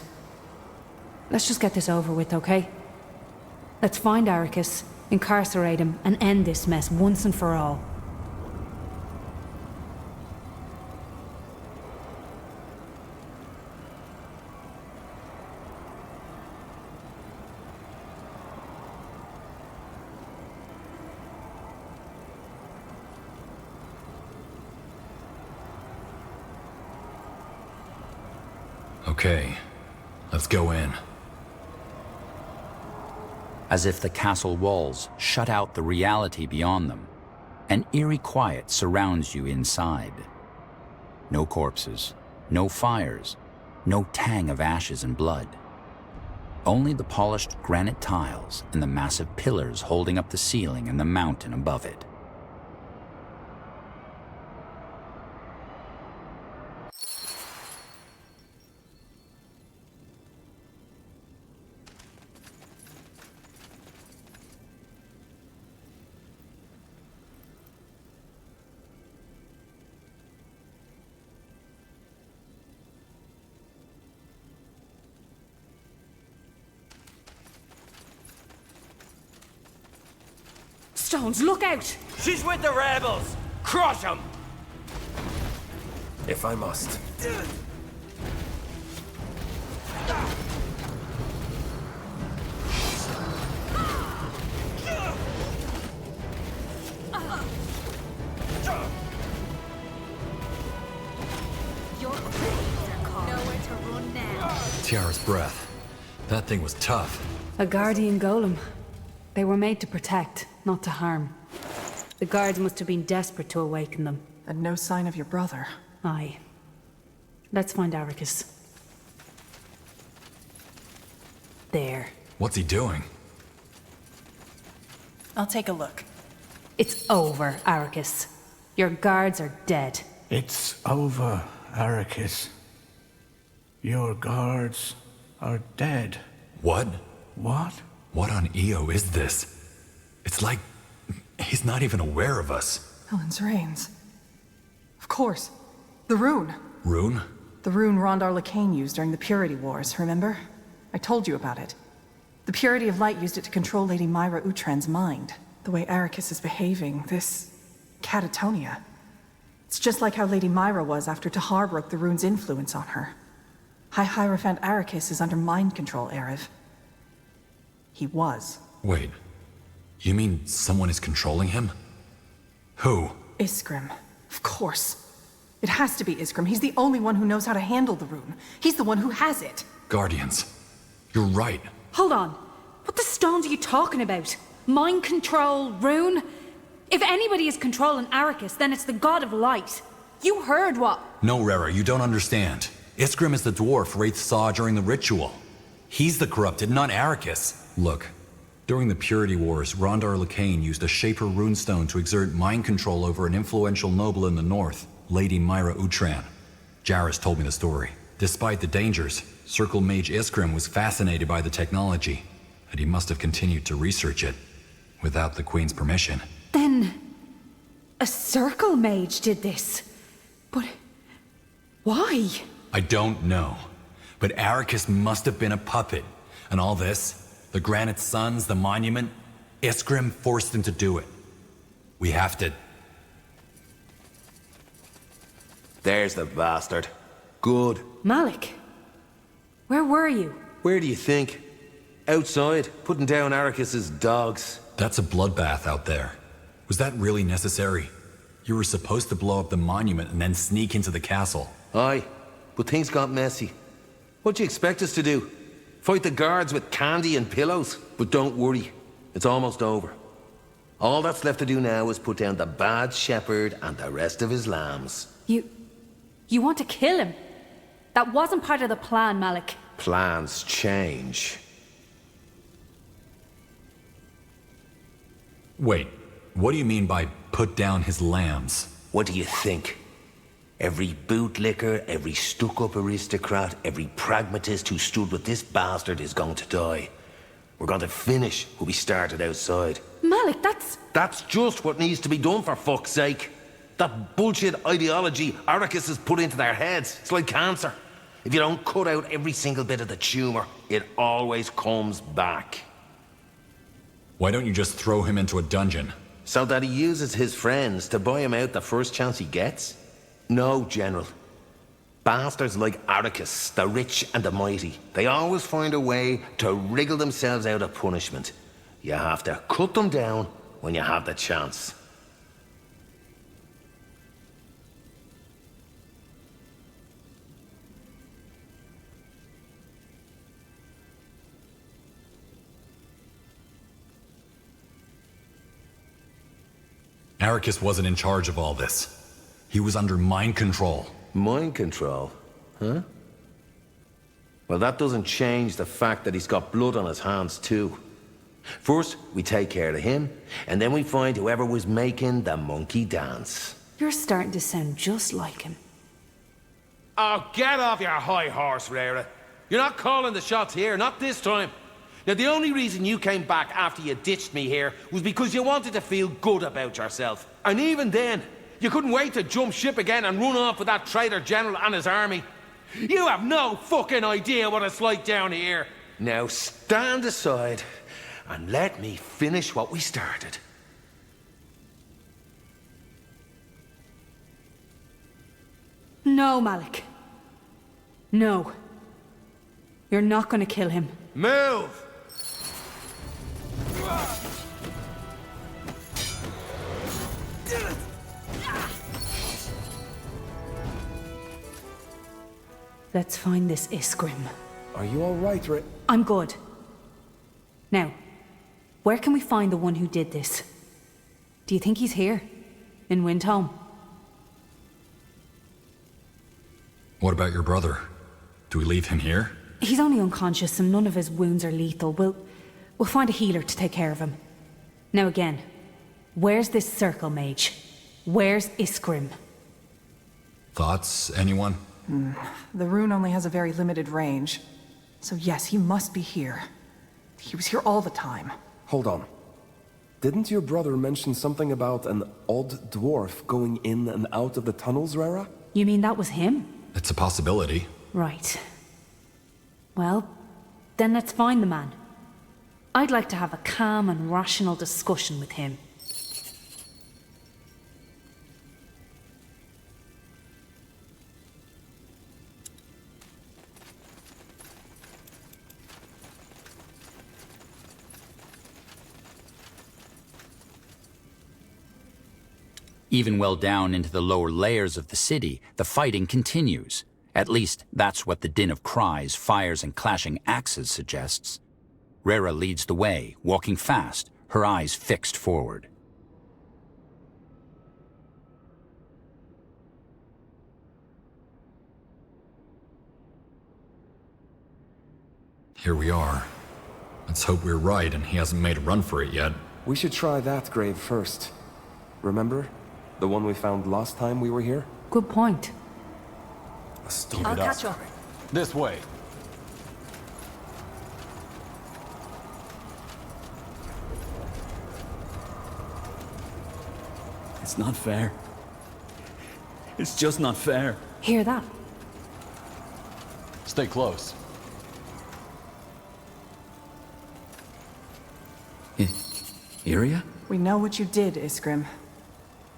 Let's just get this over with, okay? Let's find Arrakis, incarcerate him, and end this mess once and for all.
Okay, let's go in.
As if the castle walls shut out the reality beyond them, an eerie quiet surrounds you inside. No corpses, no fires, no tang of ashes and blood. Only the polished granite tiles and the massive pillars holding up the ceiling and the mountain above it.
Stones, look out!
She's with the rebels! Crush them!
If I must.
Your creeds are called. Nowhere to run now.
Tiara's breath. That thing was tough.
A guardian golem. They were made to protect, not to harm. The guards must have been desperate to awaken them.
And no sign of your brother.
Aye. Let's find Arrakis. There.
What's he doing?
I'll take a look.
It's over, Arrakis. Your guards are dead.
It's over, Arrakis. Your guards are dead.
What?
What?
What on Io is this? It's like he's not even aware of us.
Helen's reigns. Of course. The rune.
Rune?
The rune Rondar Lacane used during the Purity Wars, remember? I told you about it. The Purity of Light used it to control Lady Myra Utran's mind. The way Arrakis is behaving, this catatonia. It's just like how Lady Myra was after Tahar broke the rune's influence on her. High Hierophant Arrakis is under mind control, Erev. He was.
Wait, you mean someone is controlling him? Who?
Iskrim. Of course. It has to be Iskrim. He's the only one who knows how to handle the rune. He's the one who has it.
Guardians. You're right.
Hold on. What the stones are you talking about? Mind control, rune? If anybody is controlling Arrakis, then it's the God of Light. You heard what?
No, Rera, you don't understand. Iskrim is the dwarf Wraith saw during the ritual. He's the corrupted, not Arrakis. Look, during the Purity Wars, Rondar Lacane used a Shaper runestone to exert mind control over an influential noble in the north, Lady Myra Utran. Jarrus told me the story. Despite the dangers, Circle Mage Iskrim was fascinated by the technology, and he must have continued to research it, without the Queen's permission.
Then... a Circle Mage did this. But... why?
I don't know, but Arrakis must have been a puppet, and all this, the Granite Suns, the monument, Iskrim forced him to do it. We have to...
There's the bastard. Good.
Malik, where were you?
Where do you think? Outside, putting down Arrakis's dogs.
That's a bloodbath out there. Was that really necessary? You were supposed to blow up the monument and then sneak into the castle.
Aye, but things got messy. What do you expect us to do? Fight the guards with candy and pillows? But don't worry, it's almost over. All that's left to do now is put down the bad shepherd and the rest of his lambs.
You want to kill him? That wasn't part of the plan, Malik.
Plans change.
Wait, what do you mean by put down his lambs?
What do you think? Every bootlicker, every stuck-up aristocrat, every pragmatist who stood with this bastard is going to die. We're going to finish what we started outside.
Malik, that's...
That's just what needs to be done, for fuck's sake. That bullshit ideology Arrakis has put into their heads, it's like cancer. If you don't cut out every single bit of the tumor, it always comes back.
Why don't you just throw him into a dungeon?
So that he uses his friends to buy him out the first chance he gets? No, General. Bastards like Arrakis, the rich and the mighty, they always find a way to wriggle themselves out of punishment. You have to cut them down when you have the chance.
Arrakis wasn't in charge of all this. He was under mind control.
Mind control? Huh? Well, that doesn't change the fact that he's got blood on his hands, too. First, we take care of him, and then we find whoever was making the monkey dance.
You're starting to sound just like him.
Oh, get off your high horse, Rera. You're not calling the shots here, not this time. Now, the only reason you came back after you ditched me here was because you wanted to feel good about yourself. And even then, you couldn't wait to jump ship again and run off with that traitor general and his army. You have no fucking idea what it's like down here.
Now stand aside and let me finish what we started.
No, Malik. No. You're not gonna kill him.
Move!
Let's find this Iskrim.
Are you all right, Rick?
I'm good. Now, where can we find the one who did this? Do you think he's here? In Windhelm?
What about your brother? Do we leave him here?
He's only unconscious and none of his wounds are lethal. We'll find a healer to take care of him. Now again, where's this Circle Mage? Where's Iskrim?
Thoughts, anyone?
The rune only has a very limited range. So yes, he must be here. He was here all the time.
Hold on. Didn't your brother mention something about an odd dwarf going in and out of the tunnels, Rara?
You mean that was him?
It's a possibility.
Right. Well, then let's find the man. I'd like to have a calm and rational discussion with him.
Even well down into the lower layers of the city, the fighting continues. At least, that's what the din of cries, fires, and clashing axes suggests. Rara leads the way, walking fast, her eyes fixed forward.
Here we are. Let's hope we're right and he hasn't made a run for it yet.
We should try that grave first. Remember? The one we found last time we were here?
Good point.
I'll catch up.
This way.
It's not fair. It's just not fair.
Hear that?
Stay close.
Iria?
We know what you did, Iskrim.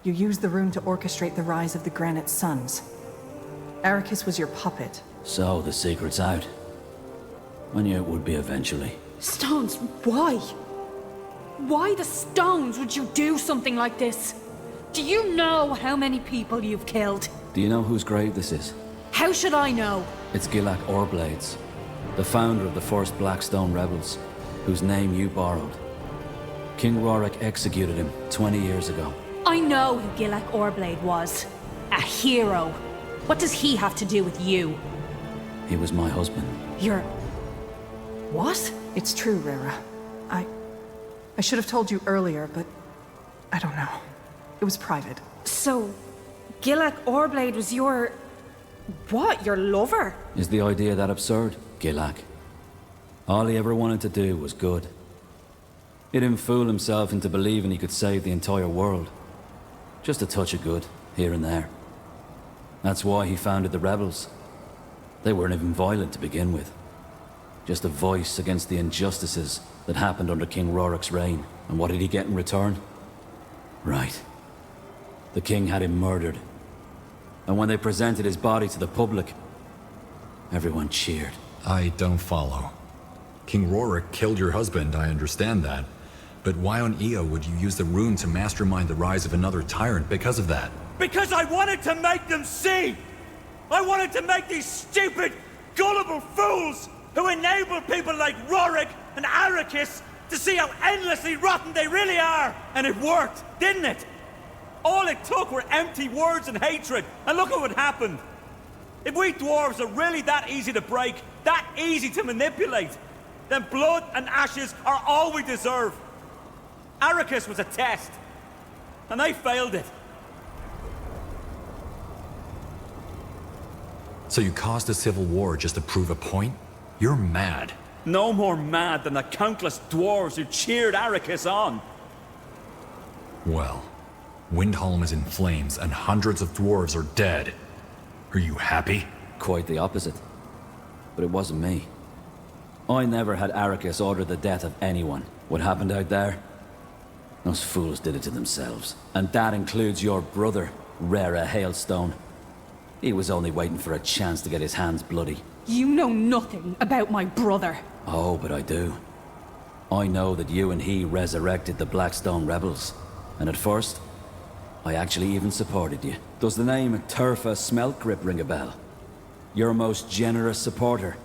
You used the rune to orchestrate the rise of the Granite Suns. Arrakis was your puppet.
So, the secret's out. I knew it would be eventually.
Stones, why? Why the stones would you do something like this? Do you know how many people you've killed?
Do you know whose grave this is?
How should I know?
It's Gilak Orblades, the founder of the first Blackstone rebels, whose name you borrowed. King Rorik executed him 20 years ago.
I know who Gilak Orblade was. A hero. What does he have to do with you?
He was my husband.
You're... what?
It's true, Rara. I should have told you earlier, but I don't know. It was private.
So, Gilak Orblade was your... what? Your lover?
Is the idea that absurd, Gilak? All he ever wanted to do was good. He didn't fool himself into believing he could save the entire world. Just a touch of good, here and there. That's why he founded the rebels. They weren't even violent to begin with. Just a voice against the injustices that happened under King Rorik's reign. And what did he get in return? Right. The king had him murdered. And when they presented his body to the public, everyone cheered.
I don't follow. King Rorik killed your husband, I understand that. But why on Io would you use the rune to mastermind the rise of another tyrant because of that?
Because I wanted to make them see! I wanted to make these stupid, gullible fools who enable people like Rorik and Arrakis to see how endlessly rotten they really are! And it worked, didn't it? All it took were empty words and hatred, and look at what happened. If we dwarves are really that easy to break, that easy to manipulate, then blood and ashes are all we deserve. Arrakis was a test, and they failed it.
So you caused a civil war just to prove a point? You're mad.
No more mad than the countless dwarves who cheered Arrakis on.
Well, Windhelm is in flames and hundreds of dwarves are dead. Are you happy?
Quite the opposite. But it wasn't me. I never had Arrakis order the death of anyone. What happened out there? Those fools did it to themselves. And that includes your brother, Rara Hailstone. He was only waiting for a chance to get his hands bloody.
You know nothing about my brother.
Oh, but I do. I know that you and he resurrected the Blackstone rebels. And at first, I actually even supported you. Does the name Turfa Smeltgrip ring a bell? Your most generous supporter.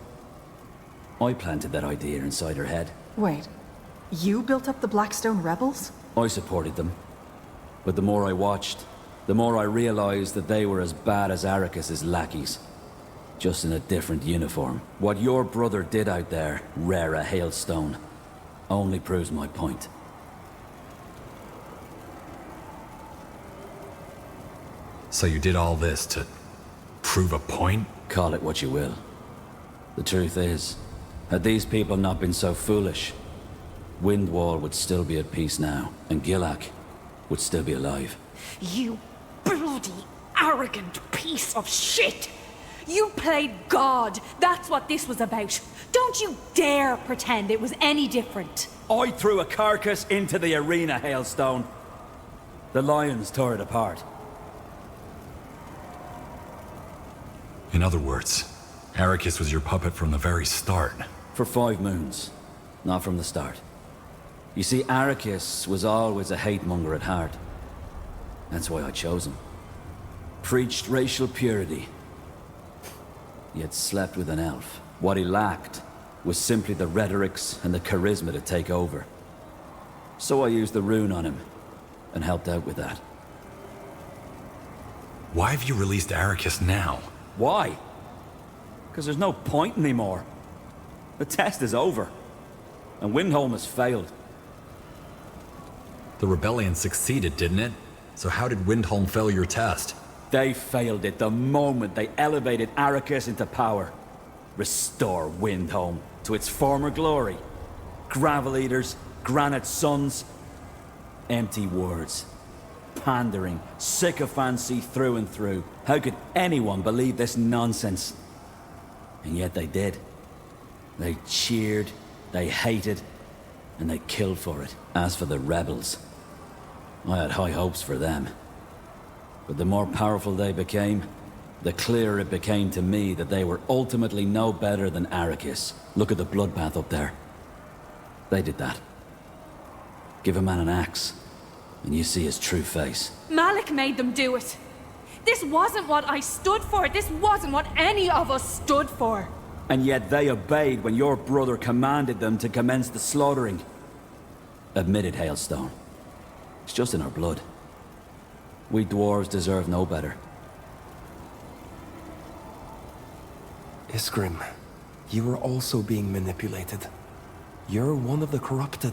I planted that idea inside her head.
Wait, you built up the Blackstone rebels?
I supported them. But the more I watched, the more I realized that they were as bad as Arrakis' lackeys. Just in a different uniform. What your brother did out there, Rara Hailstone, only proves my point.
So you did all this to prove a point?
Call it what you will. The truth is, had these people not been so foolish, Windwall would still be at peace now, and Gilak would still be alive.
You bloody arrogant piece of shit! You played God. That's what this was about. Don't you dare pretend it was any different.
I threw a carcass into the arena, Hailstone. The lions tore it apart.
In other words, Arrakis was your puppet from the very start.
For 5 moons. Not from the start. You see, Arrakis was always a hate-monger at heart. That's why I chose him. Preached racial purity. Yet slept with an elf. What he lacked was simply the rhetorics and the charisma to take over. So I used the rune on him, and helped out with that.
Why have you released Arrakis now?
Why? Because there's no point anymore. The test is over. And Windholm has failed.
The rebellion succeeded, didn't it? So how did Windholm fail your test?
They failed it the moment they elevated Arrakis into power. Restore Windholm to its former glory. Gravel Eaters, Granite Sons. Empty words. Pandering, sycophancy through and through. How could anyone believe this nonsense? And yet they did. They cheered, they hated, and they killed for it. As for the rebels, I had high hopes for them. But the more powerful they became, the clearer it became to me that they were ultimately no better than Arrakis. Look at the bloodbath up there. They did that. Give a man an axe, and you see his true face.
Malik made them do it. This wasn't what I stood for. This wasn't what any of us stood for.
And yet they obeyed when your brother commanded them to commence the slaughtering. Admit it, Hailstone. It's just in our blood. We dwarves deserve no better.
Iskrim, you were also being manipulated. You're one of the corrupted.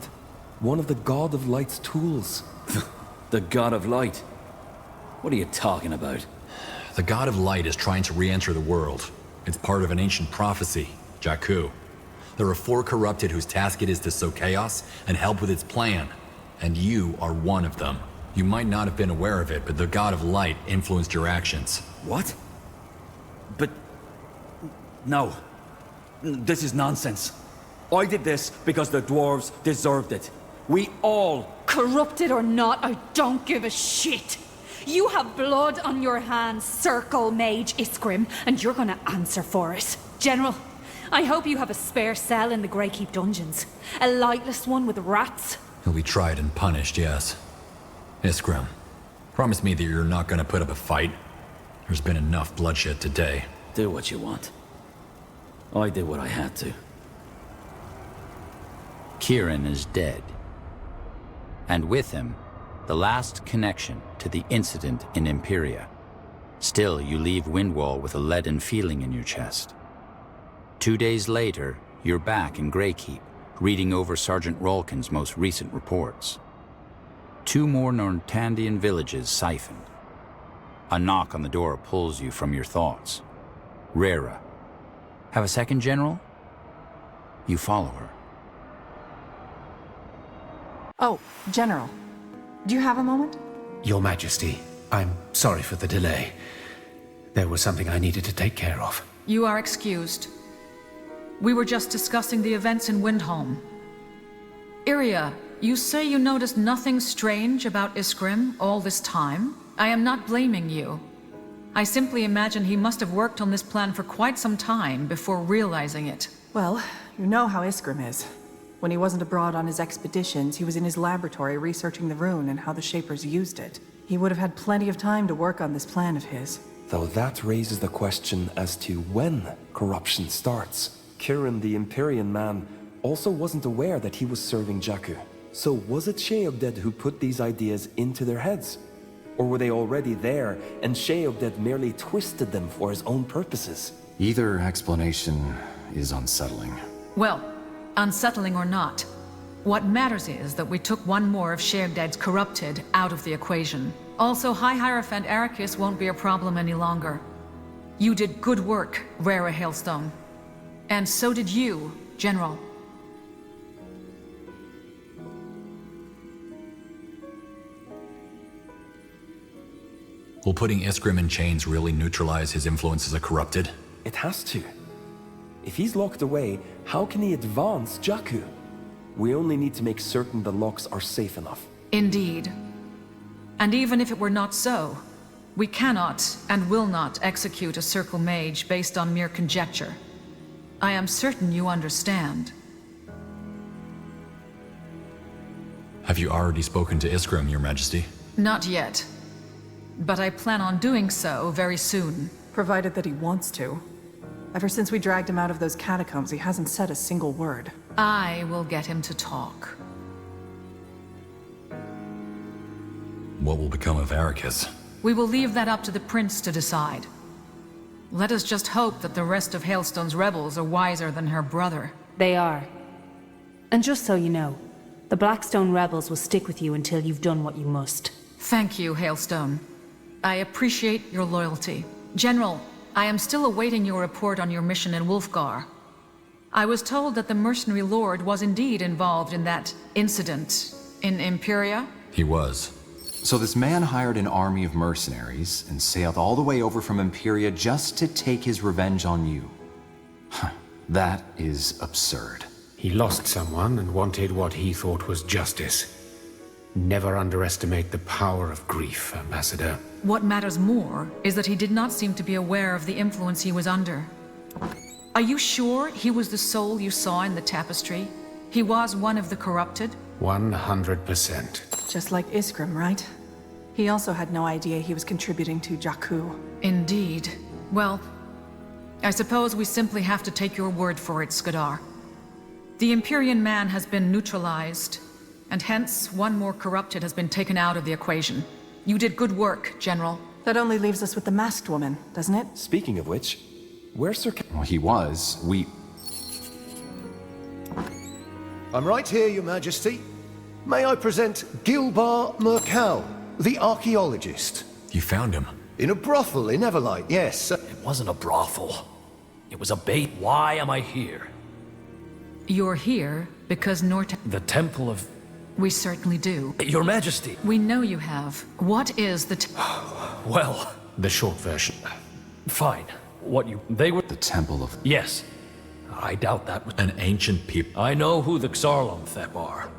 One of the God of Light's tools.
The God of Light? What are you talking about?
The God of Light is trying to re-enter the world. It's part of an ancient prophecy, Jakku. There are 4 corrupted whose task it is to sow chaos and help with its plan. And you are one of them. You might not have been aware of it, but the God of Light influenced your actions.
What? But... no. This is nonsense. I did this because the dwarves deserved it. We all...
Corrupted or not, I don't give a shit. You have blood on your hands, Circle Mage Iskrim, and you're gonna answer for it. General, I hope you have a spare cell in the Greykeep dungeons. A lightless one with rats.
He'll be tried and punished, yes. Iskrim, promise me that you're not gonna put up a fight. There's been enough bloodshed today.
Do what you want. I did what I had to.
Kieran is dead. And with him, the last connection to the incident in Imperia. Still, you leave Windwall with a leaden feeling in your chest. 2 days later, you're back in Greykeep, reading over Sergeant Rolkin's most recent reports. 2 more Nortandian villages siphoned. A knock on the door pulls you from your thoughts. Rera. Have a second, General? You follow her.
Oh, General. Do you have a moment?
Your Majesty, I'm sorry for the delay. There was something I needed to take care of.
You are excused. We were just discussing the events in Windholm. Iria, you say you noticed nothing strange about Iskrim all this time? I am not blaming you. I simply imagine he must have worked on this plan for quite some time before realizing it.
Well, you know how Iskrim is. When he wasn't abroad on his expeditions, he was in his laboratory researching the rune and how the Shapers used it. He would have had plenty of time to work on this plan of his.
Though that raises the question as to when corruption starts. Kieran, the Empyrean man, also wasn't aware that he was serving Jakku. So was it Sheobded who put these ideas into their heads? Or were they already there, and Sheobded merely twisted them for his own purposes?
Either explanation is unsettling.
Well, unsettling or not, what matters is that we took one more of Sheobded's corrupted out of the equation. Also, High Hierophant Arrakis won't be a problem any longer. You did good work, Rara Hailstone. And so did you, General.
Will putting Iskrim in chains really neutralize his influence as a corrupted?
It has to. If he's locked away, how can he advance Jakku? We only need to make certain the locks are safe enough.
Indeed. And even if it were not so, we cannot and will not execute a Circle Mage based on mere conjecture. I am certain you understand.
Have you already spoken to Iskrim, Your Majesty?
Not yet. But I plan on doing so very soon.
Provided that he wants to. Ever since we dragged him out of those catacombs, he hasn't said a single word.
I will get him to talk.
What will become of Arrakis?
We will leave that up to the Prince to decide. Let us just hope that the rest of Hailstone's rebels are wiser than her brother.
They are. And just so you know, the Blackstone rebels will stick with you until you've done what you must.
Thank you, Hailstone. I appreciate your loyalty. General, I am still awaiting your report on your mission in Wolfgar. I was told that the mercenary lord was indeed involved in that incident in Imperia.
He was.
So this man hired an army of mercenaries and sailed all the way over from Imperia just to take his revenge on you. That is absurd.
He lost someone and wanted what he thought was justice. Never underestimate the power of grief, Ambassador.
What matters more is that he did not seem to be aware of the influence he was under. Are you sure he was the soul you saw in the tapestry? He was one of the corrupted?
100%.
Just like Iskrim, right? He also had no idea he was contributing to Jakku.
Indeed. Well, I suppose we simply have to take your word for it, Skadar. The Empyrean man has been neutralized, and hence one more corrupted has been taken out of the equation. You did good work, General.
That only leaves us with the masked woman, doesn't it?
Speaking of which, where's Sir
Well, he was.
I'm right here, Your Majesty. May I present Gilbar Mercal, the archaeologist?
You found him?
In a brothel in Everlight, yes.
It wasn't a brothel. It was a bait. Why am I here?
You're here because
The Temple of...
We certainly do.
Your Majesty!
We know you have. What is the
Well...
The short version.
Fine. They were...
The Temple of...
Yes. I doubt that was...
An ancient people.
I know who the Xarlomthep are.